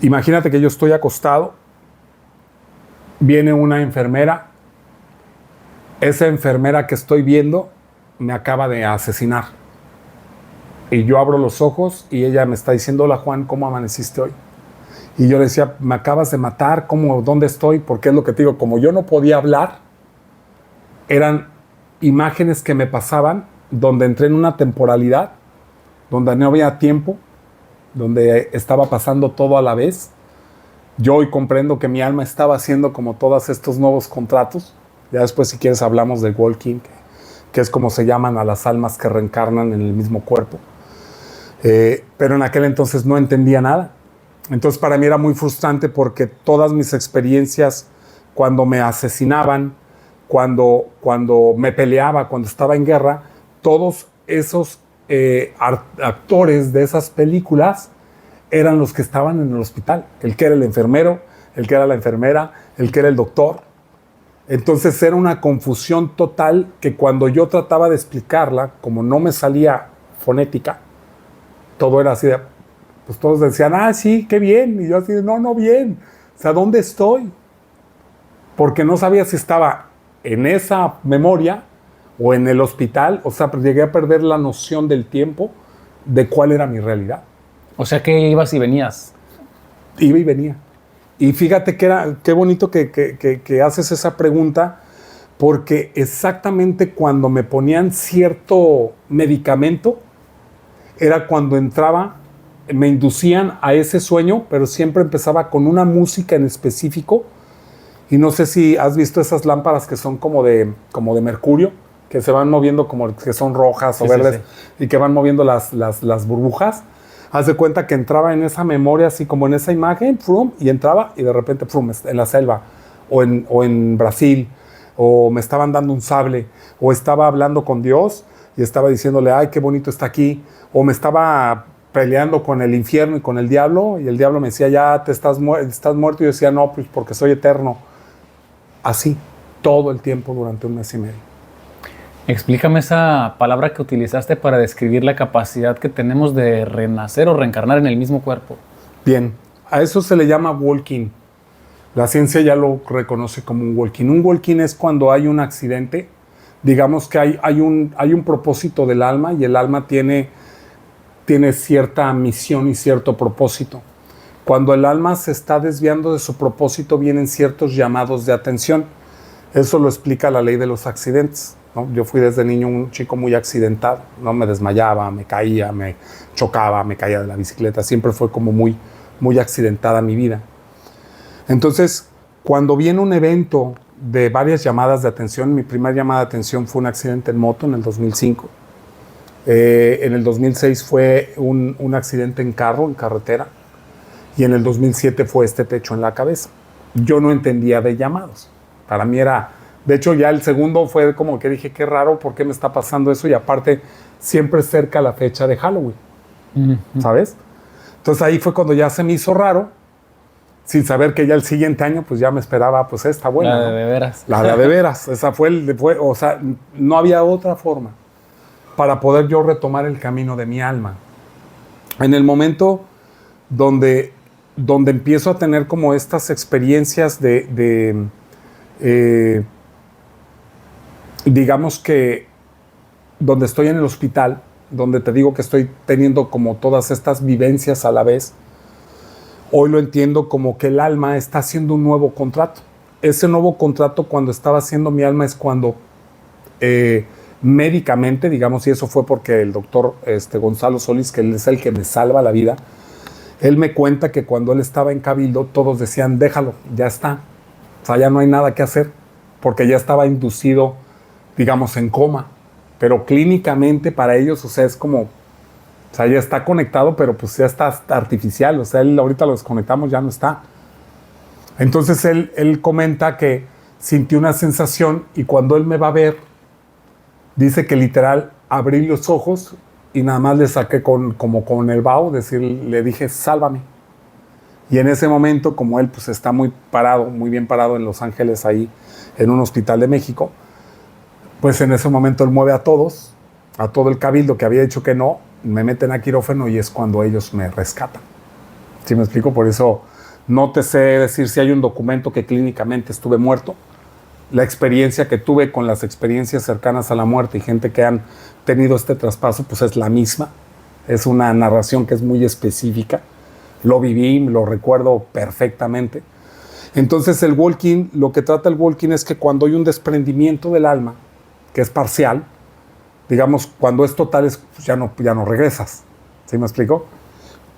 imagínate que yo estoy acostado, viene una enfermera, esa enfermera que estoy viendo me acaba de asesinar. Y yo abro los ojos y ella me está diciendo, hola Juan, ¿cómo amaneciste hoy? Y yo le decía, me acabas de matar, ¿dónde estoy? Porque es lo que te digo, como yo no podía hablar, eran imágenes que me pasaban donde entré en una temporalidad, donde no había tiempo, donde estaba pasando todo a la vez. Yo hoy comprendo que mi alma estaba haciendo como todos estos nuevos contratos. Ya después, si quieres, hablamos del walking, que es como se llaman a las almas que reencarnan en el mismo cuerpo. Pero en aquel entonces no entendía nada. Entonces para mí era muy frustrante porque todas mis experiencias, cuando me asesinaban, cuando me peleaba, cuando estaba en guerra, todos esos actores de esas películas eran los que estaban en el hospital. El que era el enfermero, el que era la enfermera, el que era el doctor. Entonces era una confusión total que cuando yo trataba de explicarla, como no me salía fonética, todo era así de, pues todos decían, sí, qué bien. Y yo así de, no bien. O sea, ¿dónde estoy? Porque no sabía si estaba en esa memoria o en el hospital. O sea, llegué a perder la noción del tiempo de cuál era mi realidad. O sea, que ibas y venías. Iba y venía. Y fíjate qué bonito que haces esa pregunta, porque exactamente cuando me ponían cierto medicamento, era cuando entraba, me inducían a ese sueño, pero siempre empezaba con una música en específico. Y no sé si has visto esas lámparas que son como de mercurio, que se van moviendo como que son rojas o verdes, y que van moviendo las burbujas. Haz de cuenta que entraba en esa memoria, así como en esa imagen, y entraba y de repente, en la selva, o en Brasil, o me estaban dando un sable, o estaba hablando con Dios y estaba diciéndole, ay, qué bonito está aquí, o me estaba peleando con el infierno y con el diablo, y el diablo me decía, ya estás muerto, y yo decía, no, pues porque soy eterno. Así, todo el tiempo durante un mes y medio. Explícame esa palabra que utilizaste para describir la capacidad que tenemos de renacer o reencarnar en el mismo cuerpo. Bien, a eso se le llama walking. La ciencia ya lo reconoce como un walking. Un walking es cuando hay un accidente, digamos que hay un propósito del alma y el alma tiene cierta misión y cierto propósito. Cuando el alma se está desviando de su propósito, vienen ciertos llamados de atención. Eso lo explica la ley de los accidentes, ¿no? Yo fui desde niño un chico muy accidentado, ¿no? Me desmayaba, me caía, me chocaba, me caía de la bicicleta. Siempre fue como muy accidentada mi vida. Entonces, cuando viene un evento de varias llamadas de atención, mi primera llamada de atención fue un accidente en moto en el 2005. En el 2006 fue un accidente en carretera. Y en el 2007 fue este techo en la cabeza. Yo no entendía de llamados. Para mí era... De hecho, ya el segundo fue como que dije, qué raro, ¿por qué me está pasando eso? Y aparte, siempre cerca la fecha de Halloween, ¿sabes? Entonces ahí fue cuando ya se me hizo raro, sin saber que ya el siguiente año pues ya me esperaba pues esta buena. La de veras. La de veras. Esa o sea, no había otra forma para poder yo retomar el camino de mi alma. En el momento donde empiezo a tener como estas experiencias digamos que donde estoy en el hospital, donde te digo que estoy teniendo como todas estas vivencias a la vez, hoy lo entiendo como que el alma está haciendo un nuevo contrato. Ese nuevo contrato cuando estaba haciendo mi alma es cuando médicamente, digamos, y eso fue porque el doctor Gonzalo Solís, que él es el que me salva la vida, él me cuenta que cuando él estaba en Cabildo, todos decían, déjalo, ya está. O sea, ya no hay nada que hacer, porque ya estaba inducido, digamos, en coma. Pero clínicamente para ellos, o sea, es como, o sea, ya está conectado, pero pues ya está artificial. O sea, él ahorita lo desconectamos, ya no está. Entonces él comenta que sintió una sensación y cuando él me va a ver, dice que literal abrí los ojos y nada más le saqué como con el vaho, le dije, sálvame. Y en ese momento, como él pues está muy bien parado en Los Ángeles, ahí en un hospital de México, pues en ese momento él mueve a todos, a todo el cabildo que había dicho que no, me meten a quirófano y es cuando ellos me rescatan. ¿Sí me explico? Por eso no te sé decir si hay un documento que clínicamente estuve muerto. La experiencia que tuve con las experiencias cercanas a la muerte y gente que han tenido este traspaso, pues es la misma. Es una narración que es muy específica. Lo viví, lo recuerdo perfectamente. Entonces el walking, lo que trata el walking es que cuando hay un desprendimiento del alma, que es parcial, digamos, cuando es total, pues ya no regresas. ¿Sí me explico?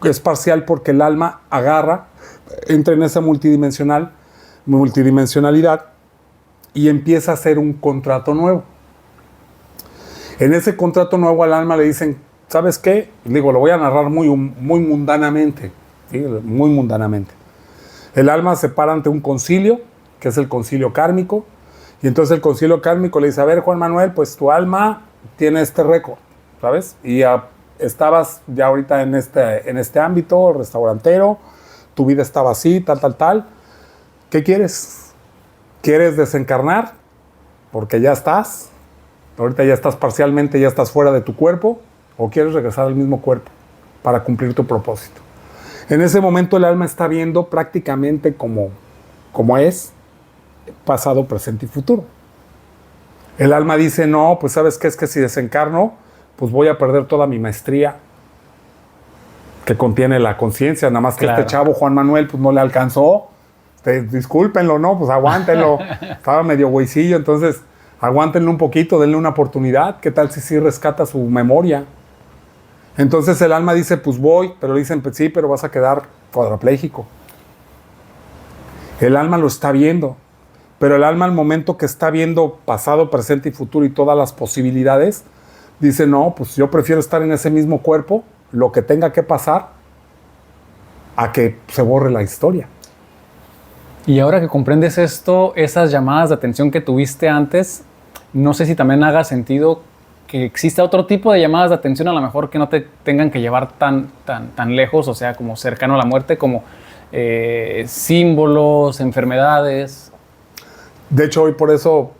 Es parcial porque el alma agarra, entra en esa multidimensionalidad y empieza a hacer un contrato nuevo. En ese contrato nuevo al alma le dicen, ¿sabes qué? Digo, lo voy a narrar muy mundanamente, ¿sí? Muy mundanamente. El alma se para ante un concilio, que es el concilio kármico, y entonces el concilio kármico le dice, a ver, Juan Manuel, pues tu alma tiene este récord, ¿sabes? Y ya estabas ya ahorita en este ámbito restaurantero, tu vida estaba así, tal. ¿Qué quieres? ¿Quieres desencarnar? Porque ya estás. Ahorita ya estás parcialmente, ya estás fuera de tu cuerpo. ¿O quieres regresar al mismo cuerpo para cumplir tu propósito? En ese momento el alma está viendo prácticamente como es, pasado, presente y futuro. El alma dice, no, pues ¿sabes qué? Es que si desencarno, pues voy a perder toda mi maestría que contiene la conciencia. Nada más que claro. Este chavo, Juan Manuel, pues no le alcanzó. Discúlpenlo, ¿no? Pues aguántenlo. Estaba medio güeycillo, entonces aguántenlo un poquito, denle una oportunidad. ¿Qué tal si sí rescata su memoria? Entonces el alma dice, pues voy, pero le dicen, pues sí, pero vas a quedar cuadrapléjico. El alma lo está viendo, pero el alma al momento que está viendo pasado, presente y futuro y todas las posibilidades, dice, no, pues yo prefiero estar en ese mismo cuerpo, lo que tenga que pasar, a que se borre la historia. Y ahora que comprendes esto, esas llamadas de atención que tuviste antes, no sé si también haga sentido que exista otro tipo de llamadas de atención, a lo mejor que no te tengan que llevar tan lejos, o sea, como cercano a la muerte, como símbolos, enfermedades. De hecho, hoy por eso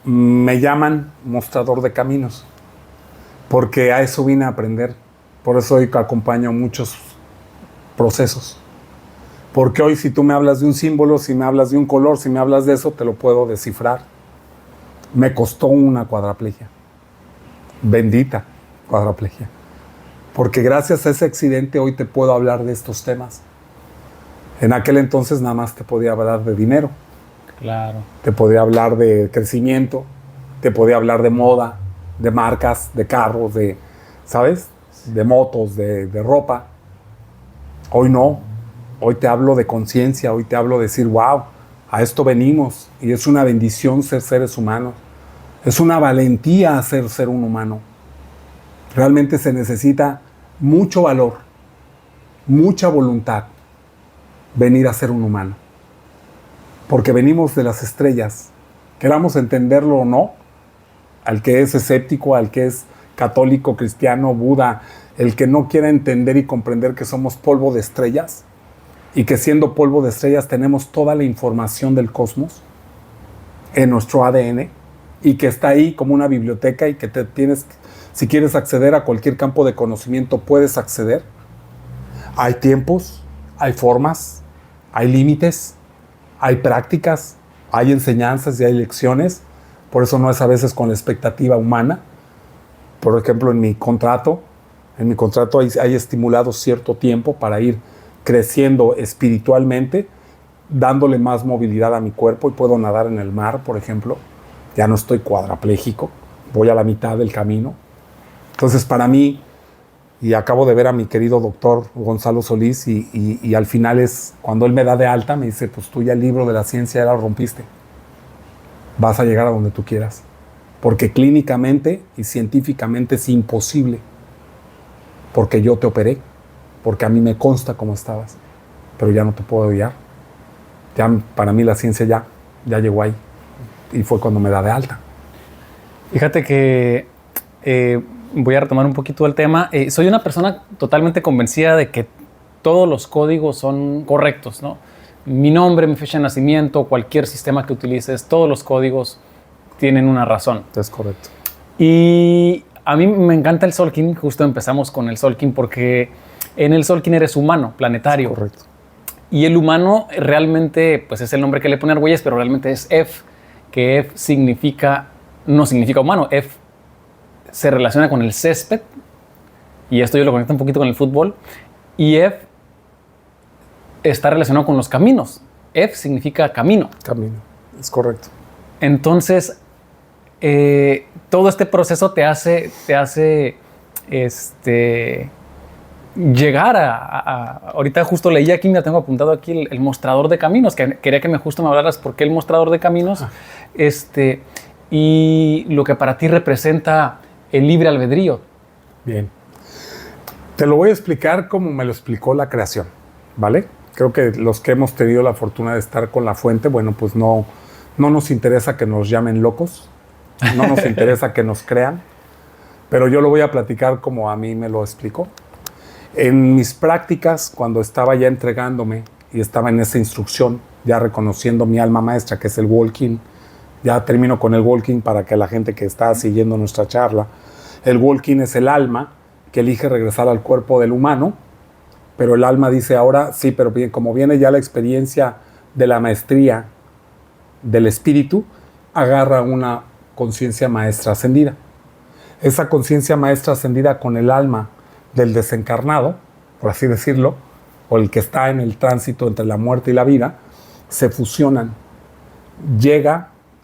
me llaman mostrador de caminos, porque a eso vine a aprender. Por eso hoy acompaño muchos procesos. Porque hoy si tú me hablas de un símbolo, si me hablas de un color, si me hablas de eso, te lo puedo descifrar. Me costó una cuadraplegia. Bendita cuadraplegia. Porque gracias a ese accidente hoy te puedo hablar de estos temas. En aquel entonces nada más te podía hablar de dinero. Claro. Te podía hablar de crecimiento, te podía hablar de moda, de marcas, de carros, ¿sabes? De motos, de ropa. Hoy no. Hoy te hablo de conciencia, hoy te hablo de decir, wow, a esto venimos. Y es una bendición ser seres humanos. Es una valentía ser un humano. Realmente se necesita mucho valor, mucha voluntad, venir a ser un humano. Porque venimos de las estrellas. Queramos entenderlo o no, al que es escéptico, al que es católico, cristiano, Buda, el que no quiera entender y comprender que somos polvo de estrellas y que siendo polvo de estrellas tenemos toda la información del cosmos en nuestro ADN y que está ahí como una biblioteca y que si quieres acceder a cualquier campo de conocimiento puedes acceder. Hay tiempos, hay formas, hay límites, hay prácticas, hay enseñanzas y hay lecciones. Por eso no es a veces con la expectativa humana. Por ejemplo, en mi contrato hay estimulado cierto tiempo para ir creciendo espiritualmente, dándole más movilidad a mi cuerpo y puedo nadar en el mar, por ejemplo. Ya no estoy cuadraplégico, voy a la mitad del camino. Entonces, para mí, y acabo de ver a mi querido doctor Gonzalo Solís y al final cuando él me da de alta, me dice, pues tú ya el libro de la ciencia ya lo rompiste. Vas a llegar a donde tú quieras. Porque clínicamente y científicamente es imposible. Porque yo te operé. Porque a mí me consta cómo estabas. Pero ya no te puedo guiar. Ya para mí la ciencia ya llegó ahí. Y fue cuando me da de alta. Fíjate que voy a retomar un poquito el tema. Soy una persona totalmente convencida de que todos los códigos son correctos, ¿no? Mi nombre, mi fecha de nacimiento, cualquier sistema que utilices, todos los códigos tienen una razón. Es correcto. Y a mí me encanta el Tzolk'in. Justo empezamos con el Tzolk'in porque en el Tzolk'in eres humano, planetario. Es correcto. Y el humano realmente, pues es el nombre que le pone Argüelles, pero realmente es Ef, que Ef no significa humano. Ef se relaciona con el césped, y esto yo lo conecto un poquito con el fútbol, y Ef está relacionado con los caminos. Ef significa camino. Camino, es correcto. Entonces, todo este proceso te hace llegar ahorita justo leí aquí, me tengo apuntado aquí el mostrador de caminos, que quería que justo me hablaras por qué el mostrador de caminos, y lo que para ti representa el libre albedrío. Bien. Te lo voy a explicar como me lo explicó la creación, ¿vale? Creo que los que hemos tenido la fortuna de estar con la fuente, bueno, pues no nos interesa que nos llamen locos, no nos interesa que nos crean, pero yo lo voy a platicar como a mí me lo explicó. En mis prácticas, cuando estaba ya entregándome y estaba en esa instrucción, ya reconociendo mi alma maestra, que es el walking, ya termino con el walking para que la gente que está siguiendo nuestra charla, el walking es el alma que elige regresar al cuerpo del humano, pero el alma dice ahora, sí, pero bien, como viene ya la experiencia de la maestría del espíritu, agarra una conciencia maestra ascendida. Esa conciencia maestra ascendida con el alma del desencarnado, por así decirlo, o el que está en el tránsito entre la muerte y la vida, se fusionan.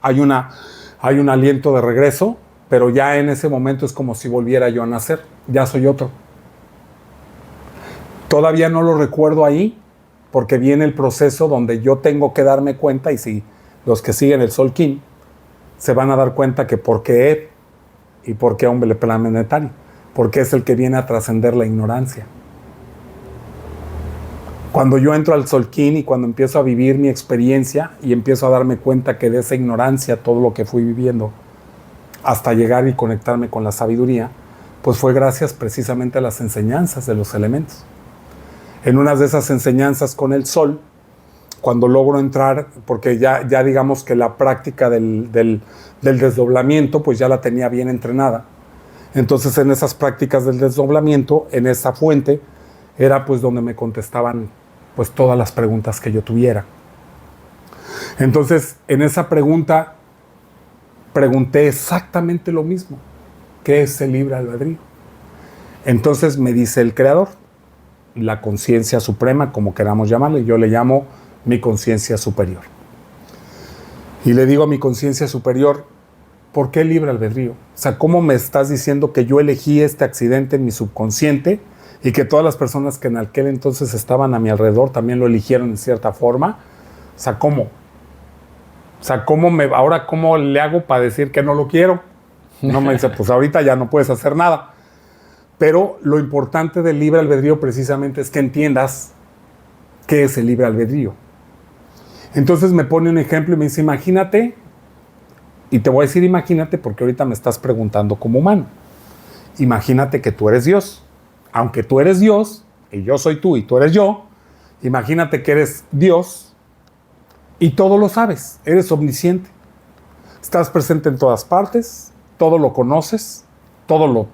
Hay un aliento de regreso, pero ya en ese momento es como si volviera yo a nacer. Ya soy otro. Todavía no lo recuerdo ahí, porque viene el proceso donde yo tengo que darme cuenta, y si los que siguen el Tzolk'in se van a dar cuenta que por qué Ed y por qué hombre planetario, porque es el que viene a trascender la ignorancia. Cuando yo entro al Tzolk'in y cuando empiezo a vivir mi experiencia y empiezo a darme cuenta que de esa ignorancia, todo lo que fui viviendo, hasta llegar y conectarme con la sabiduría, pues fue gracias precisamente a las enseñanzas de los elementos. En una de esas enseñanzas con el sol, cuando logro entrar, porque ya digamos que la práctica del desdoblamiento, pues ya la tenía bien entrenada. Entonces en esas prácticas del desdoblamiento, en esa fuente, era pues donde me contestaban pues todas las preguntas que yo tuviera. Entonces en esa pregunta pregunté exactamente lo mismo. ¿Qué es el libre albedrío? Entonces me dice el creador, la conciencia suprema, como queramos llamarle, yo le llamo mi conciencia superior. Y le digo a mi conciencia superior, ¿por qué libre albedrío? O sea, ¿cómo me estás diciendo que yo elegí este accidente en mi subconsciente y que todas las personas que en aquel entonces estaban a mi alrededor también lo eligieron de cierta forma? O sea, ¿cómo? O sea, ahora cómo le hago para decir que no lo quiero? No me dice, pues ahorita ya no puedes hacer nada. Pero lo importante del libre albedrío precisamente es que entiendas qué es el libre albedrío. Entonces me pone un ejemplo y me dice, imagínate, y te voy a decir imagínate porque ahorita me estás preguntando como humano. Imagínate que tú eres Dios. aunque tú eres Dios, y yo soy tú y tú eres yo, imagínate que eres Dios y todo lo sabes, eres omnisciente. Estás presente en todas partes, todo lo conoces, tú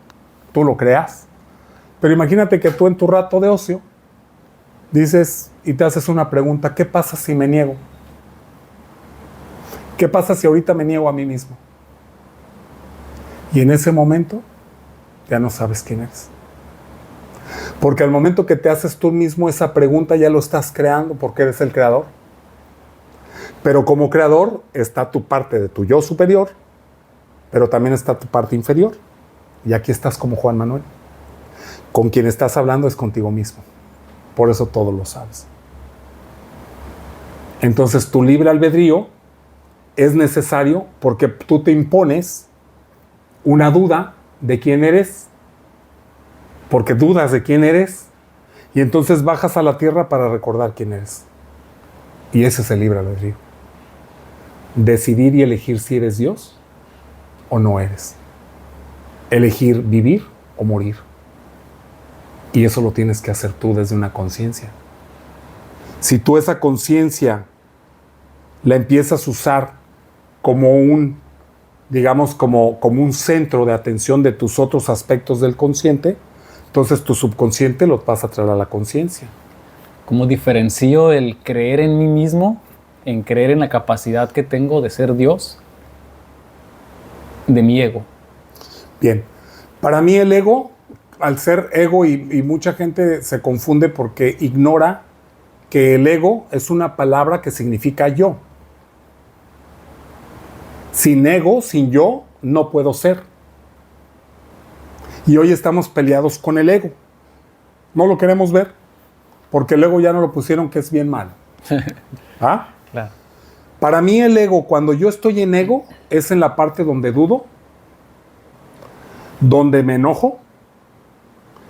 lo creas. Pero imagínate que tú en tu rato de ocio dices y te haces una pregunta: ¿qué pasa si me niego? ¿Qué pasa si ahorita me niego a mí mismo? Y en ese momento ya no sabes quién eres. Porque al momento que te haces tú mismo esa pregunta, ya lo estás creando porque eres el creador. Pero como creador está tu parte de tu yo superior, pero también está tu parte inferior. Y aquí estás como Juan Manuel. Con quien estás hablando es contigo mismo. Por eso todo lo sabes. Entonces tu libre albedrío es necesario porque tú te impones una duda de quién eres, porque dudas de quién eres, y entonces bajas a la tierra para recordar quién eres. Y ese es el libre albedrío. Decidir y elegir si eres Dios o no eres. Elegir vivir o morir. Y eso lo tienes que hacer tú desde una conciencia. Si tú esa conciencia la empiezas a usar como un, digamos, como un centro de atención de tus otros aspectos del consciente, entonces tu subconsciente lo vas a traer a la conciencia. ¿Cómo diferencio el creer en mí mismo, en creer en la capacidad que tengo de ser Dios, de mi ego? Bien, para mí el ego, al ser ego, y mucha gente se confunde porque ignora que el ego es una palabra que significa yo. Sin ego, sin yo, no puedo ser. Y hoy estamos peleados con el ego. No lo queremos ver, porque el ego ya no lo pusieron que es bien malo. ¿Ah? Claro. Para mí el ego, cuando yo estoy en ego, es en la parte donde dudo, donde me enojo,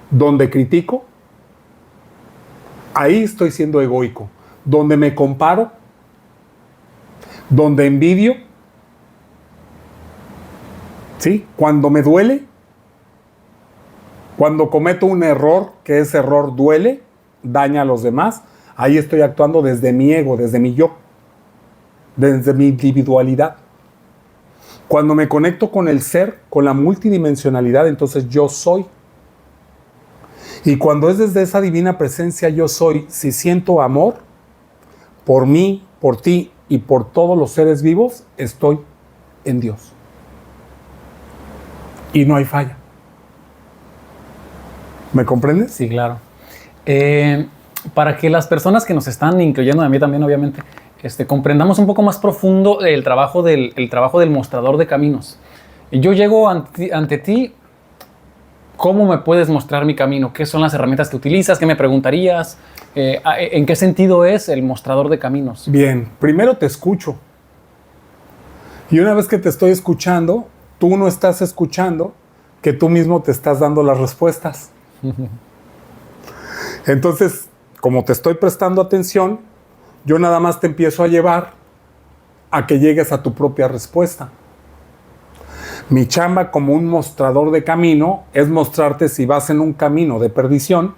donde critico. Ahí estoy siendo egoico. Donde me comparo, donde envidio, ¿sí? Cuando me duele, cuando cometo un error, que ese error duele, daña a los demás, ahí estoy actuando desde mi ego, desde mi yo, desde mi individualidad. Cuando me conecto con el ser, con la multidimensionalidad, entonces yo soy. Y cuando es desde esa divina presencia yo soy, si siento amor por mí, por ti y por todos los seres vivos, estoy en Dios. Y no hay falla. ¿Me comprendes? Sí, claro. Para que las personas que nos están, incluyendo a mí también, obviamente, comprendamos un poco más profundo el trabajo del mostrador de caminos. Yo llego ante ti, ¿cómo me puedes mostrar mi camino? ¿Qué son las herramientas que utilizas? ¿Qué me preguntarías? ¿En qué sentido es el mostrador de caminos? Bien, primero te escucho. Y una vez que te estoy escuchando, tú no estás escuchando que tú mismo te estás dando las respuestas. Entonces, como te estoy prestando atención, yo nada más te empiezo a llevar a que llegues a tu propia respuesta. Mi chamba como un mostrador de camino es mostrarte si vas en un camino de perdición,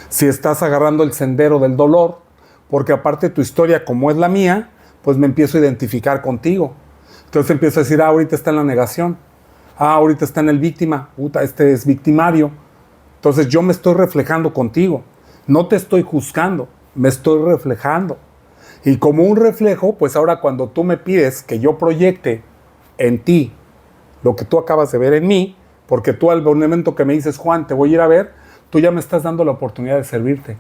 si estás agarrando el sendero del dolor, porque aparte tu historia como es la mía, pues me empiezo a identificar contigo. Entonces empiezo a decir, ahorita está en la negación, ahorita está en el víctima, este es victimario. Entonces yo me estoy reflejando contigo, no te estoy juzgando, me estoy reflejando. Y como un reflejo, pues ahora cuando tú me pides que yo proyecte en ti lo que tú acabas de ver en mí, porque tú al momento que me dices, Juan, te voy a ir a ver, tú ya me estás dando la oportunidad de servirte.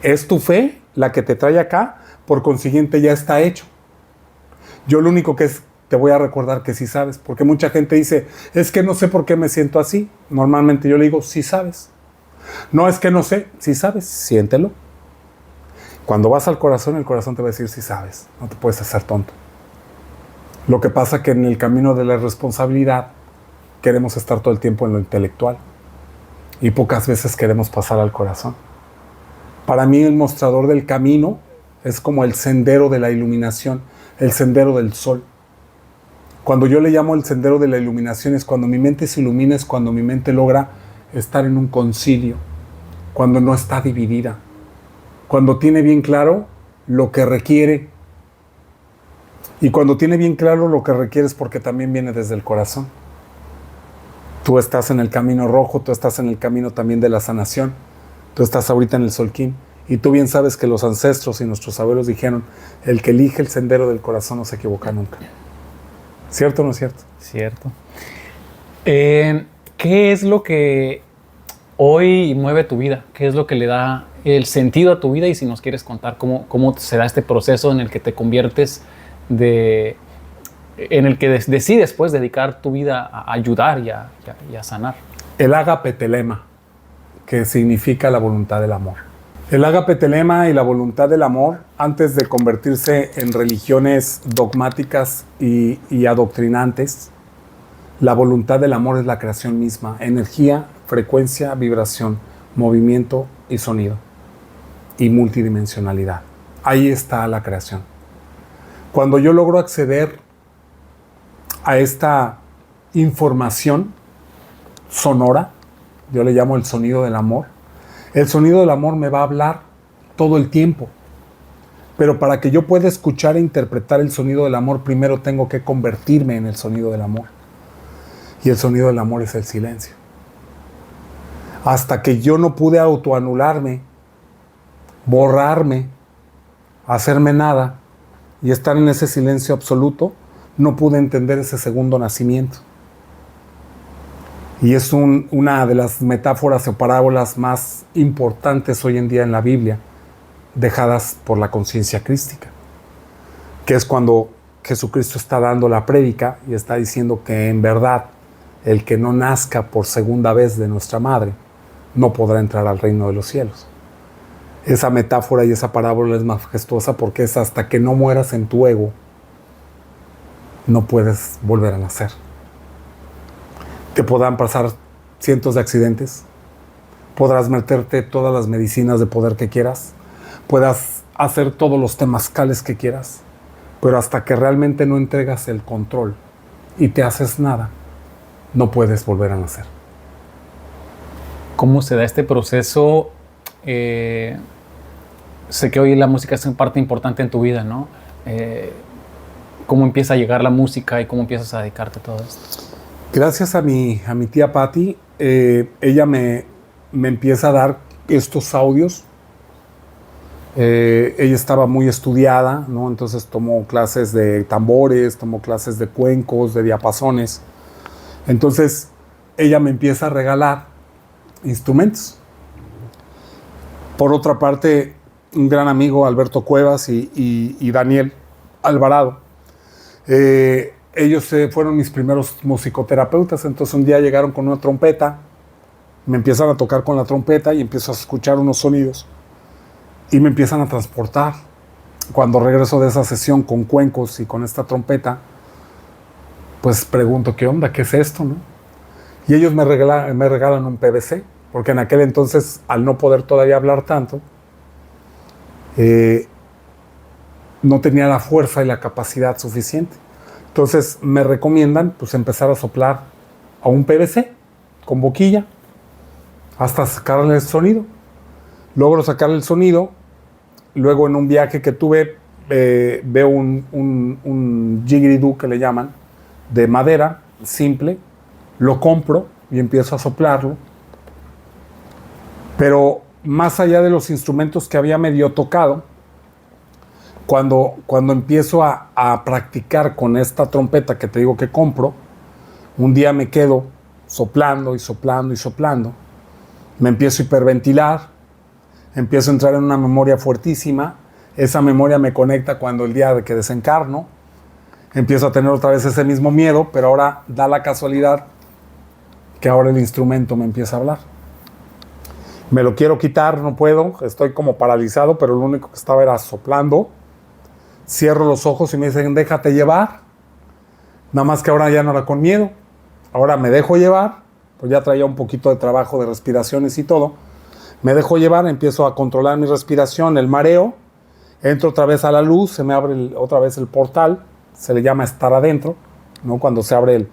Es tu fe la que te trae acá, por consiguiente ya está hecho. Yo lo único que te voy a recordar que sí sabes, porque mucha gente dice, es que no sé por qué me siento así. Normalmente yo le digo, sí sabes. No es que no sé, sí sabes, siéntelo. Cuando vas al corazón, el corazón te va a decir, sí sabes, no te puedes hacer tonto. Lo que pasa que en el camino de la responsabilidad queremos estar todo el tiempo en lo intelectual y pocas veces queremos pasar al corazón. Para mí el mostrador del camino es como el sendero de la iluminación, el sendero del sol. Cuando yo le llamo el sendero de la iluminación es cuando mi mente se ilumina, es cuando mi mente logra estar en un concilio, cuando no está dividida, cuando tiene bien claro lo que requiere. Y cuando tiene bien claro lo que requiere es porque también viene desde el corazón. Tú estás en el camino rojo, tú estás en el camino también de la sanación, tú estás ahorita en el Solquín, y tú bien sabes que los ancestros y nuestros abuelos dijeron, el que elige el sendero del corazón no se equivoca nunca. ¿Cierto o no es cierto? Cierto. ¿Qué es lo que hoy mueve tu vida? ¿Qué es lo que le da el sentido a tu vida? Y si nos quieres contar cómo se da este proceso en el que te conviertes en el que decides pues dedicar tu vida a ayudar y a sanar. El ágape telema, que significa la voluntad del amor. El ágape telema y la voluntad del amor, antes de convertirse en religiones dogmáticas y adoctrinantes, la voluntad del amor es la creación misma, energía, frecuencia, vibración, movimiento y sonido, y multidimensionalidad. Ahí está la creación. Cuando yo logro acceder a esta información sonora, yo le llamo el sonido del amor, el sonido del amor me va a hablar todo el tiempo. Pero para que yo pueda escuchar e interpretar el sonido del amor, primero tengo que convertirme en el sonido del amor. Y el sonido del amor es el silencio. Hasta que yo no pude autoanularme, borrarme, hacerme nada y estar en ese silencio absoluto, no pude entender ese segundo nacimiento. Y es una de las metáforas o parábolas más importantes hoy en día en la Biblia, dejadas por la conciencia crística, que es cuando Jesucristo está dando la prédica y está diciendo que en verdad el que no nazca por segunda vez de nuestra madre no podrá entrar al reino de los cielos. Esa metáfora y esa parábola es majestuosa porque es hasta que no mueras en tu ego, no puedes volver a nacer. Te podrán pasar cientos de accidentes, podrás meterte todas las medicinas de poder que quieras, puedas hacer todos los temazcales que quieras, pero hasta que realmente no entregas el control y te haces nada, no puedes volver a nacer. ¿Cómo se da este proceso? Sé que hoy la música es una parte importante en tu vida, ¿no? ¿Cómo empieza a llegar la música y cómo empiezas a dedicarte a todo esto? Gracias a mi tía Patti, ella me empieza a dar estos audios. Ella estaba muy estudiada, ¿no? Entonces tomó clases de tambores, tomó clases de cuencos, de diapasones. Entonces ella me empieza a regalar instrumentos. Por otra parte, un gran amigo, Alberto Cuevas y Daniel Alvarado, ellos fueron mis primeros musicoterapeutas. Entonces un día llegaron con una trompeta, me empiezan a tocar con la trompeta y empiezo a escuchar unos sonidos y me empiezan a transportar. Cuando regreso de esa sesión con cuencos y con esta trompeta, pues pregunto, ¿qué onda? ¿Qué es esto, no? Y ellos me regalan un PVC, porque en aquel entonces, al no poder todavía hablar tanto, no tenía la fuerza y la capacidad suficiente. Entonces me recomiendan pues empezar a soplar a un PVC con boquilla hasta sacarle el sonido. Logro sacarle el sonido. Luego en un viaje que tuve veo un didgeridoo que le llaman, de madera, simple. Lo compro y empiezo a soplarlo. Pero más allá de los instrumentos que había medio tocado, cuando empiezo a practicar con esta trompeta que te digo que compro, un día me quedo soplando y soplando y soplando. Me empiezo a hiperventilar, empiezo a entrar en una memoria fuertísima. Esa memoria me conecta cuando el día de que desencarno. Empiezo a tener otra vez ese mismo miedo, pero ahora da la casualidad que ahora el instrumento me empieza a hablar. Me lo quiero quitar, no puedo, estoy como paralizado, pero lo único que estaba era soplando. Cierro los ojos y me dicen, déjate llevar. Nada más que ahora ya no era con miedo. Ahora me dejo llevar, pues ya traía un poquito de trabajo de respiraciones y todo. Me dejo llevar, empiezo a controlar mi respiración, el mareo. Entro otra vez a la luz, se me abre otra vez el portal. Se le llama estar adentro, ¿no? Cuando se abre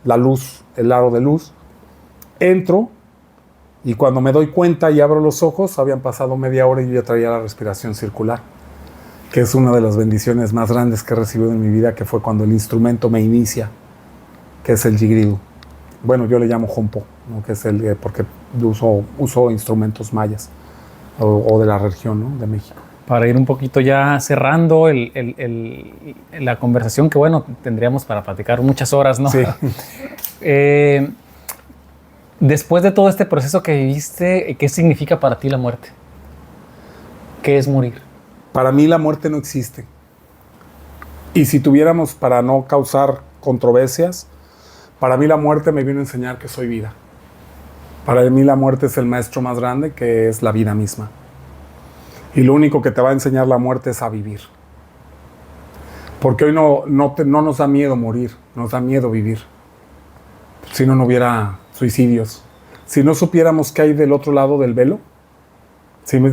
la luz, el aro de luz. Entro Y cuando me doy cuenta y abro los ojos, habían pasado media hora y yo ya traía la respiración circular, que es una de las bendiciones más grandes que he recibido en mi vida, que fue cuando el instrumento me inicia, que es el jigridu. Bueno, yo le llamo jompo, ¿no? Que es porque uso instrumentos mayas o de la región, ¿no? De México. Para ir un poquito ya cerrando la conversación, que bueno, tendríamos para platicar muchas horas, ¿no? Sí. Después de todo este proceso que viviste, ¿qué significa para ti la muerte? ¿Qué es morir? Para mí la muerte no existe. Y si tuviéramos, para no causar controversias, para mí la muerte me vino a enseñar que soy vida. Para mí la muerte es el maestro más grande, que es la vida misma. Y lo único que te va a enseñar la muerte es a vivir. Porque hoy no nos da miedo morir, nos da miedo vivir. Si no hubiera suicidios. Si no supiéramos qué hay del otro lado del velo,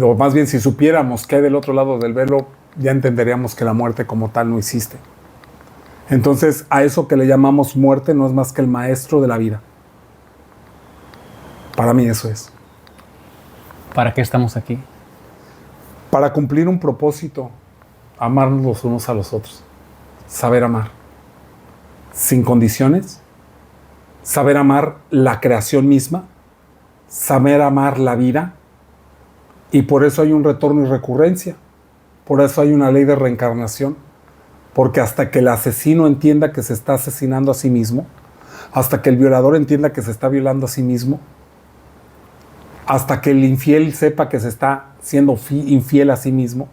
o más bien si supiéramos qué hay del otro lado del velo, ya entenderíamos que la muerte como tal no existe. Entonces, a eso que le llamamos muerte no es más que el maestro de la vida. Para mí eso es. ¿Para qué estamos aquí? Para cumplir un propósito, amarnos los unos a los otros, saber amar, sin condiciones, saber amar la creación misma, saber amar la vida, y por eso hay un retorno y recurrencia, por eso hay una ley de reencarnación, porque hasta que el asesino entienda que se está asesinando a sí mismo, hasta que el violador entienda que se está violando a sí mismo, hasta que el infiel sepa que se está siendo infiel a sí mismo,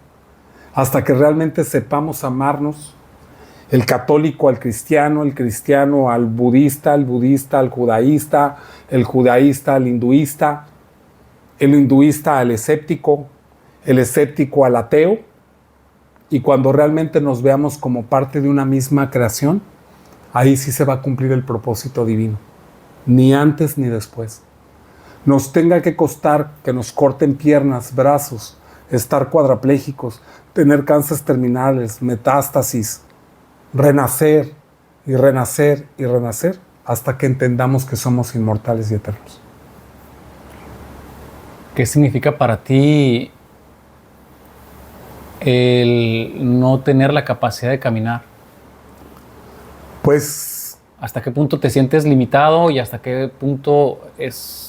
hasta que realmente sepamos amarnos, el católico al cristiano, el cristiano al budista, el budista al judaísta, el judaísta al hinduista, el hinduista al escéptico, el escéptico al ateo, y cuando realmente nos veamos como parte de una misma creación, ahí sí se va a cumplir el propósito divino, ni antes ni después. Nos tenga que costar que nos corten piernas, brazos, estar cuadraplégicos, tener cánceres terminales, metástasis, renacer y renacer y renacer hasta que entendamos que somos inmortales y eternos. ¿Qué significa para ti el no tener la capacidad de caminar? Pues, ¿hasta qué punto te sientes limitado y hasta qué punto es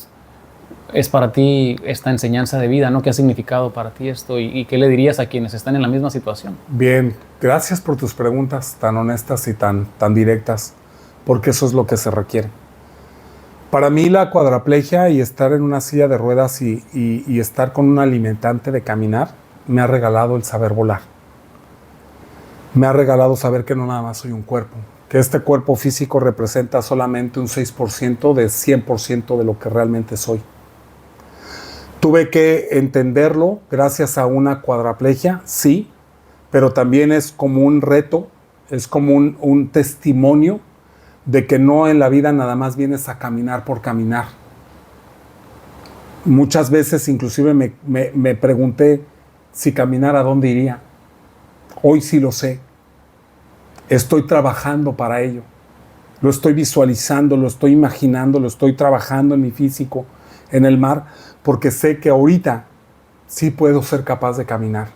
para ti esta enseñanza de vida, ¿no? ¿Qué ha significado para ti esto? ¿Y qué le dirías a quienes están en la misma situación? bien, gracias por tus preguntas tan honestas y tan directas, porque eso es lo que se requiere. Para mí la cuadraplegia y estar en una silla de ruedas y estar con un alimentante de caminar me ha regalado el saber volar. Me ha regalado saber que no nada más soy un cuerpo, que este cuerpo físico representa solamente un 6% de 100% de lo que realmente soy. Tuve que entenderlo gracias a una cuadraplegia, sí, pero también es como un reto, es como un testimonio de que no en la vida nada más vienes a caminar por caminar. Muchas veces inclusive me pregunté si caminar a dónde iría. Hoy sí lo sé. Estoy trabajando para ello. Lo estoy visualizando, lo estoy imaginando, lo estoy trabajando en mi físico, en el mar, porque sé que ahorita sí puedo ser capaz de caminar.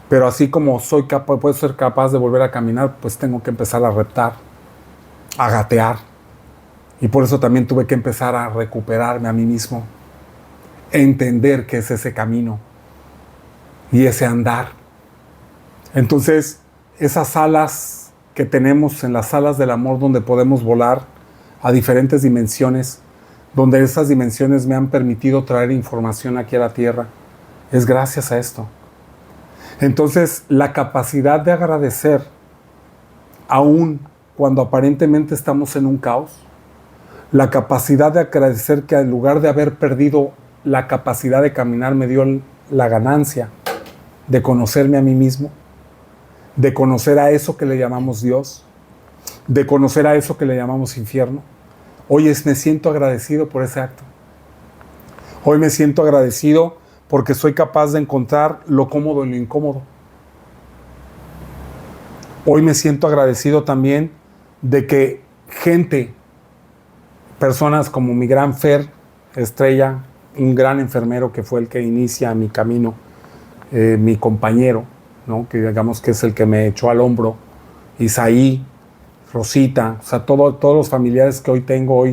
Pero así como puedo ser capaz de volver a caminar, pues tengo que empezar a reptar, a gatear. Y por eso también tuve que empezar a recuperarme a mí mismo, entender que es ese camino y ese andar. Entonces, esas alas que tenemos en las alas del amor, donde podemos volar a diferentes dimensiones, donde esas dimensiones me han permitido traer información aquí a la Tierra, es gracias a esto. Entonces, la capacidad de agradecer, aún cuando aparentemente estamos en un caos, la capacidad de agradecer que en lugar de haber perdido la capacidad de caminar, me dio la ganancia de conocerme a mí mismo, de conocer a eso que le llamamos Dios, de conocer a eso que le llamamos infierno. Hoy me siento agradecido por ese acto. Hoy me siento agradecido porque soy capaz de encontrar lo cómodo en lo incómodo. Hoy me siento agradecido también de que personas como mi gran Fer, Estrella, un gran enfermero que fue el que inicia mi camino, mi compañero, ¿no? Que digamos que es el que me echó al hombro, Isaí, Rosita, o sea, todos los familiares que hoy tengo,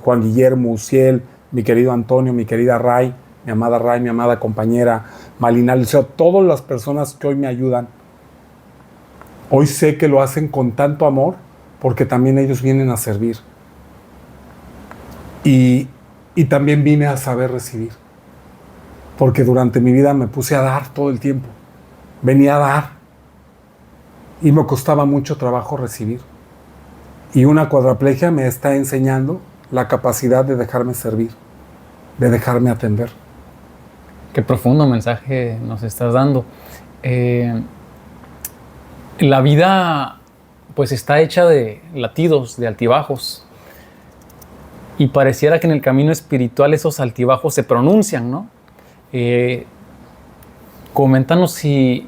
Juan Guillermo, Uciel, mi querido Antonio, mi querida Ray, mi amada compañera, Malinal, o sea, todas las personas que hoy me ayudan, hoy sé que lo hacen con tanto amor, porque también ellos vienen a servir. Y también vine a saber recibir, porque durante mi vida me puse a dar todo el tiempo, venía a dar, y me costaba mucho trabajo recibir. Y una cuadraplegia me está enseñando la capacidad de dejarme servir, de dejarme atender. Qué profundo mensaje nos estás dando. La vida pues está hecha de latidos, de altibajos. Y pareciera que en el camino espiritual esos altibajos se pronuncian, ¿no? Coméntanos si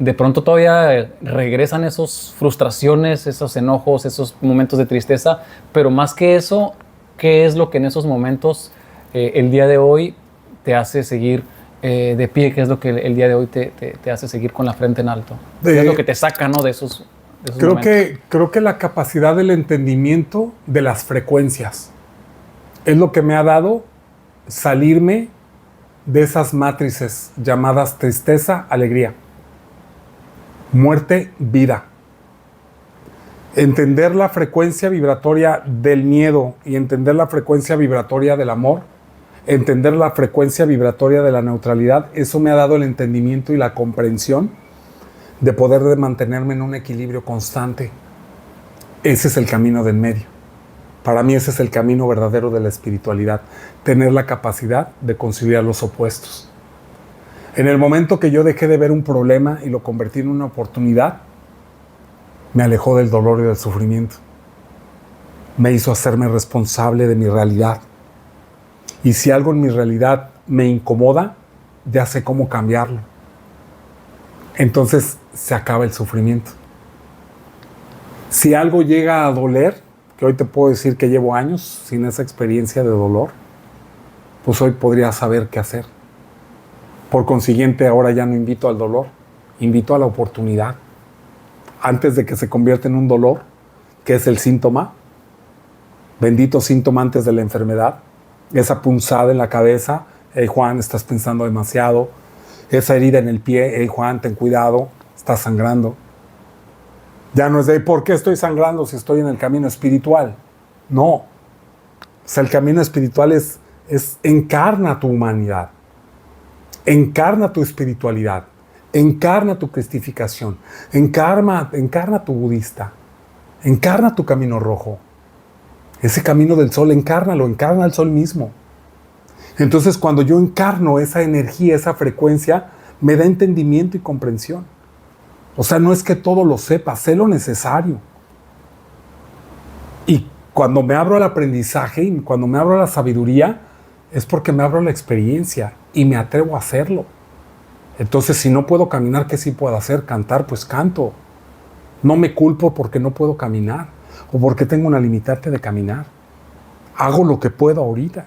de pronto todavía regresan esas frustraciones, esos enojos, esos momentos de tristeza, pero más que eso, ¿qué es lo que en esos momentos el día de hoy te hace seguir de pie? ¿Qué es lo que el día de hoy te hace seguir con la frente en alto? ¿Qué es lo que te saca, ¿no? de esos momentos? Creo que la capacidad del entendimiento de las frecuencias es lo que me ha dado salirme de esas matrices llamadas tristeza, alegría, muerte, vida. Entender la frecuencia vibratoria del miedo y entender la frecuencia vibratoria del amor, entender la frecuencia vibratoria de la neutralidad, eso me ha dado el entendimiento y la comprensión de poder mantenerme en un equilibrio constante. Ese es el camino del medio. Para mí ese es el camino verdadero de la espiritualidad, tener la capacidad de conciliar los opuestos. En el momento que yo dejé de ver un problema y lo convertí en una oportunidad, me alejó del dolor y del sufrimiento. Me hizo hacerme responsable de mi realidad. Y si algo en mi realidad me incomoda, ya sé cómo cambiarlo. Entonces se acaba el sufrimiento. Si algo llega a doler, que hoy te puedo decir que llevo años sin esa experiencia de dolor, pues hoy podría saber qué hacer. Por consiguiente, ahora ya no invito al dolor, invito a la oportunidad. Antes de que se convierta en un dolor, que es el síntoma, bendito síntoma antes de la enfermedad, esa punzada en la cabeza, hey Juan, estás pensando demasiado, esa herida en el pie, hey Juan, ten cuidado, estás sangrando. Ya no es de ¿por qué estoy sangrando si estoy en el camino espiritual? No. O sea, el camino espiritual es encarna tu humanidad, encarna tu espiritualidad, encarna tu cristificación, encarna tu budista, encarna tu camino rojo. Ese camino del sol, encarna el sol mismo. Entonces, cuando yo encarno esa energía, esa frecuencia, me da entendimiento y comprensión. O sea, no es que todo lo sepa, sé lo necesario. Y cuando me abro al aprendizaje y cuando me abro a la sabiduría, es porque me abro a la experiencia y me atrevo a hacerlo. Entonces, si no puedo caminar, ¿qué sí puedo hacer? Cantar, pues canto. No me culpo porque no puedo caminar o porque tengo una limitante de caminar. Hago lo que puedo ahorita.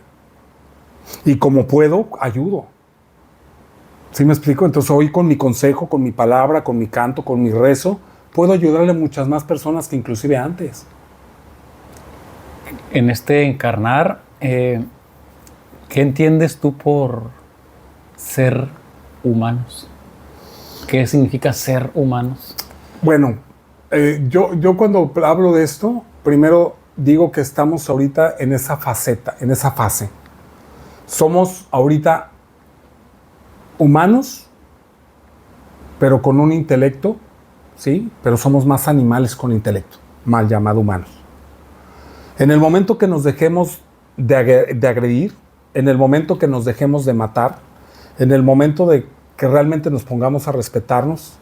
Y como puedo, ayudo. ¿Sí me explico? Entonces hoy con mi consejo, con mi palabra, con mi canto, con mi rezo, puedo ayudarle a muchas más personas que inclusive antes. En este encarnar, ¿qué entiendes tú por ser humanos? ¿Qué significa ser humanos? Bueno, yo cuando hablo de esto, primero digo que estamos ahorita en esa faceta, en esa fase. Somos ahorita humanos, pero con un intelecto, ¿sí? Pero somos más animales con intelecto, mal llamado humanos. En el momento que nos dejemos de agredir, en el momento que nos dejemos de matar, en el momento de que realmente nos pongamos a respetarnos,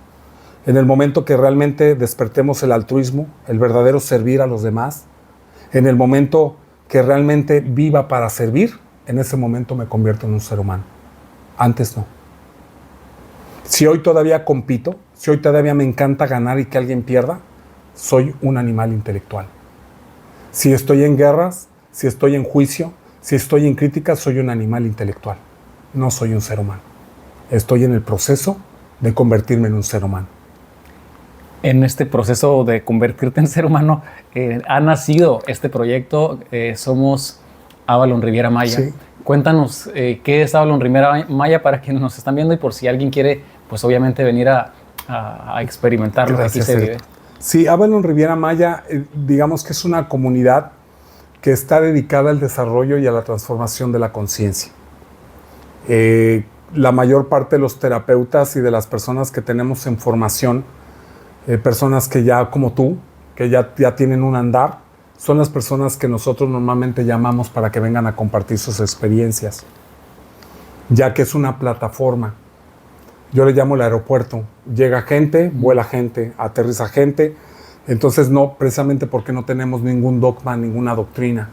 en el momento que realmente despertemos el altruismo, el verdadero servir a los demás, en el momento que realmente viva para servir, en ese momento me convierto en un ser humano. Antes no. Si hoy todavía compito, si hoy todavía me encanta ganar y que alguien pierda, soy un animal intelectual. Si estoy en guerras, si estoy en juicio, Si estoy en crítica, soy un animal intelectual, no soy un ser humano. Estoy en el proceso de convertirme en un ser humano. En este proceso de convertirte en ser humano, ha nacido este proyecto, Somos Avalon Riviera Maya. Sí. Cuéntanos qué es Avalon Riviera Maya para quienes nos están viendo y por si alguien quiere, pues obviamente venir a experimentar lo que aquí se vive. Sí, Avalon Riviera Maya, digamos que es una comunidad que está dedicada al desarrollo y a la transformación de la conciencia. La mayor parte de los terapeutas y de las personas que tenemos en formación, personas que ya como tú, que ya tienen un andar, son las personas que nosotros normalmente llamamos para que vengan a compartir sus experiencias, ya que es una plataforma. Yo le llamo el aeropuerto. Llega gente, vuela gente, aterriza gente. Entonces no, precisamente porque no tenemos ningún dogma, ninguna doctrina.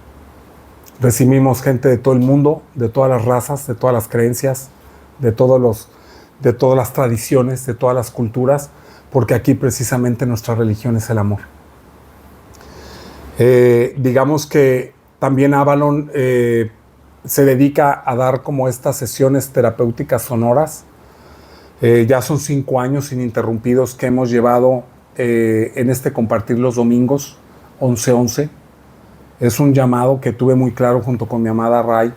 Recibimos gente de todo el mundo, de todas las razas, de todas las creencias, de todas las tradiciones, de todas las culturas, porque aquí precisamente nuestra religión es el amor. Digamos que también Avalon se dedica a dar como estas sesiones terapéuticas sonoras. Ya son 5 años ininterrumpidos que hemos llevado en este compartir los domingos 11-11. Es un llamado que tuve muy claro junto con mi amada Ray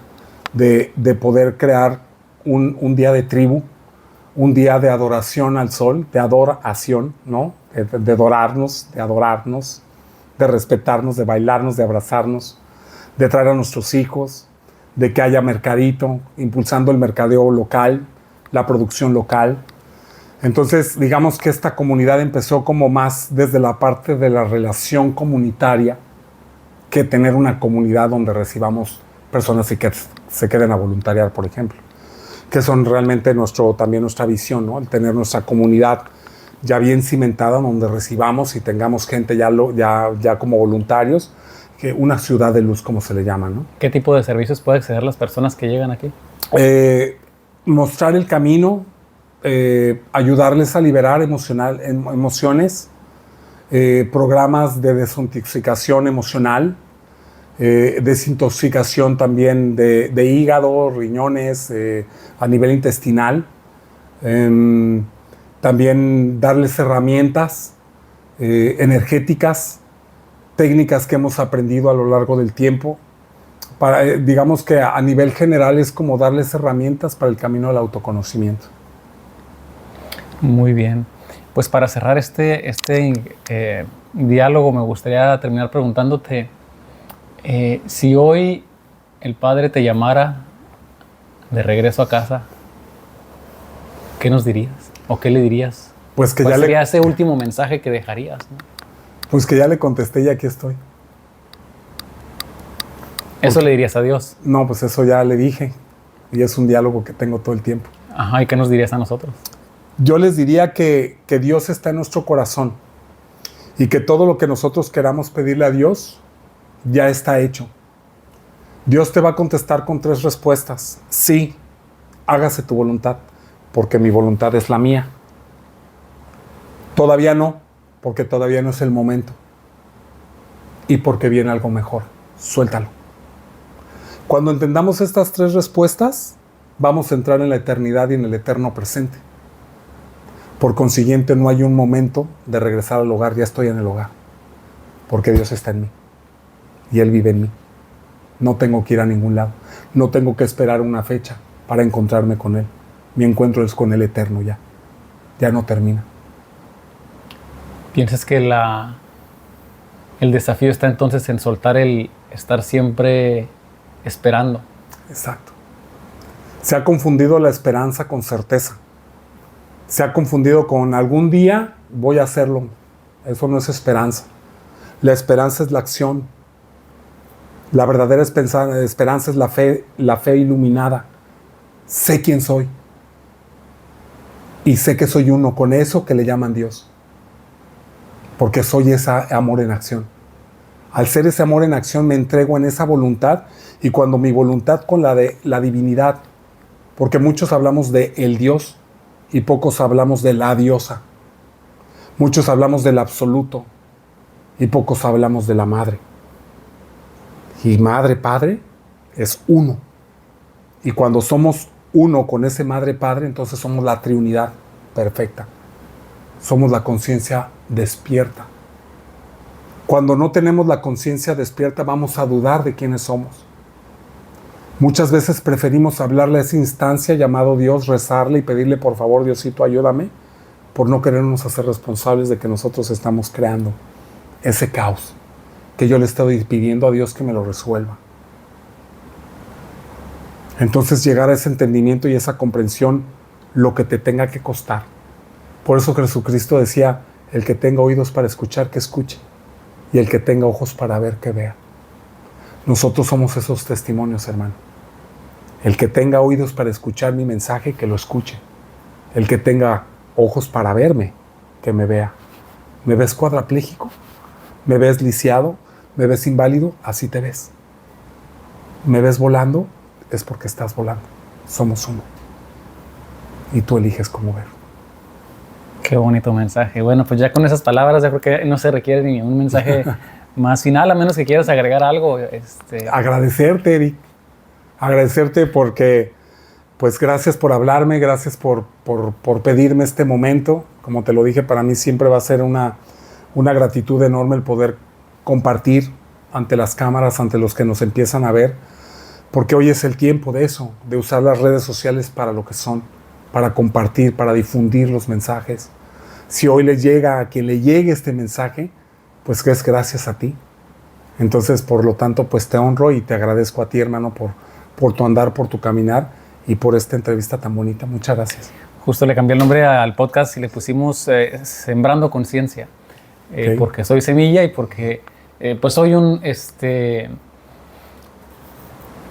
de poder crear un día de tribu, un día de adoración al sol, de adoración, ¿no? De adorarnos, de respetarnos, de bailarnos, de abrazarnos, de traer a nuestros hijos, de que haya mercadito, impulsando el mercadeo local, la producción local. Entonces, digamos que esta comunidad empezó como más desde la parte de la relación comunitaria que tener una comunidad donde recibamos personas y que se queden a voluntariar, por ejemplo, que son realmente también nuestra visión, ¿no? El tener nuestra comunidad ya bien cimentada donde recibamos y tengamos gente ya como voluntarios, que una ciudad de luz, como se le llama, ¿no? ¿Qué tipo de servicios puede acceder las personas que llegan aquí? Mostrar el camino, ayudarles a liberar emociones, programas de desintoxicación emocional, desintoxicación también de hígado, riñones, a nivel intestinal. También darles herramientas energéticas, técnicas que hemos aprendido a lo largo del tiempo. Digamos que a nivel general es como darles herramientas para el camino del autoconocimiento. Muy bien. Pues para cerrar este diálogo me gustaría terminar preguntándote si hoy el Padre te llamara de regreso a casa, ¿qué nos dirías? ¿O qué le dirías? Pues que ¿Cuál ya sería ese último mensaje que dejarías, ¿no? Pues que ya le contesté y aquí estoy. ¿Eso le dirías a Dios? No, pues eso ya le dije. Y es un diálogo que tengo todo el tiempo. Ajá, ¿y qué nos dirías a nosotros? Yo les diría que Dios está en nuestro corazón y que todo lo que nosotros queramos pedirle a Dios ya está hecho. Dios te va a contestar con 3 respuestas. Sí, hágase tu voluntad, porque mi voluntad es la mía. Todavía no, porque todavía no es el momento. Y porque viene algo mejor. Suéltalo. Cuando entendamos estas 3 respuestas, vamos a entrar en la eternidad y en el eterno presente. Por consiguiente, no hay un momento de regresar al hogar, ya estoy en el hogar, porque Dios está en mí y Él vive en mí. No tengo que ir a ningún lado, no tengo que esperar una fecha para encontrarme con Él. Mi encuentro es con Él eterno ya no termina. ¿Piensas que el desafío está entonces en soltar el estar siempre esperando? Exacto. Se ha confundido la esperanza con certeza. Se ha confundido con algún día voy a hacerlo. Eso no es esperanza. La esperanza es la acción. La verdadera esperanza es la fe iluminada. Sé quién soy. Y sé que soy uno con eso que le llaman Dios. Porque soy ese amor en acción. Al ser ese amor en acción me entrego en esa voluntad, y cuando mi voluntad con la de la divinidad, porque muchos hablamos de el Dios y pocos hablamos de la diosa. Muchos hablamos del absoluto y pocos hablamos de la madre. Y madre, padre, es uno. Y cuando somos uno con ese Madre Padre, entonces somos la Trinidad perfecta. Somos la conciencia despierta. Cuando no tenemos la conciencia despierta, vamos a dudar de quiénes somos. Muchas veces preferimos hablarle a esa instancia llamado Dios, rezarle y pedirle, por favor, Diosito, ayúdame, por no querernos hacer responsables de que nosotros estamos creando ese caos, que yo le estoy pidiendo a Dios que me lo resuelva. Entonces llegar a ese entendimiento y esa comprensión, lo que te tenga que costar. Por eso Jesucristo decía, el que tenga oídos para escuchar, que escuche, y el que tenga ojos para ver, que vea. Nosotros somos esos testimonios, hermano. El que tenga oídos para escuchar mi mensaje, que lo escuche. El que tenga ojos para verme, que me vea. ¿Me ves cuadrapléjico? ¿Me ves lisiado? ¿Me ves inválido? Así te ves. ¿Me ves volando? Es porque estás volando. Somos uno. Y tú eliges cómo ver. Qué bonito mensaje. Bueno, pues ya con esas palabras yo creo que no se requiere ni un mensaje más final, a menos que quieras agregar algo. Agradecerte, Eric. Agradecerte porque, pues gracias por hablarme, gracias por pedirme este momento. Como te lo dije, para mí siempre va a ser una gratitud enorme el poder compartir ante las cámaras, ante los que nos empiezan a ver, porque hoy es el tiempo de eso, de usar las redes sociales para lo que son, para compartir, para difundir los mensajes. Si hoy le llega a quien le llegue este mensaje, pues que es gracias a ti. Entonces, por lo tanto, pues te honro y te agradezco a ti, hermano, por tu andar, por tu caminar y por esta entrevista tan bonita. Muchas gracias. Justo le cambié el nombre al podcast y le pusimos Sembrando Conciencia, okay. Porque soy semilla y porque pues soy un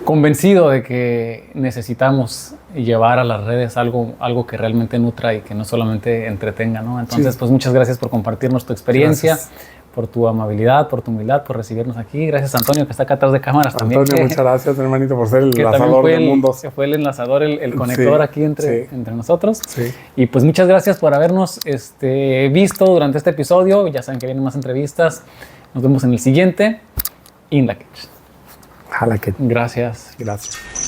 convencido de que necesitamos llevar a las redes algo que realmente nutra y que no solamente entretenga, ¿no? Entonces, sí. Pues muchas gracias por compartirnos tu experiencia. Gracias. Por tu amabilidad, por tu humildad, por recibirnos aquí. Gracias, Antonio, que está acá atrás de cámaras también. Antonio, muchas gracias, hermanito, por ser el enlazador de mundos. Que fue el enlazador, el conector aquí entre nosotros. Sí. Y pues muchas gracias por habernos visto durante este episodio. Ya saben que vienen más entrevistas. Nos vemos en el siguiente. In la Catch. Jala que. Gracias. Gracias.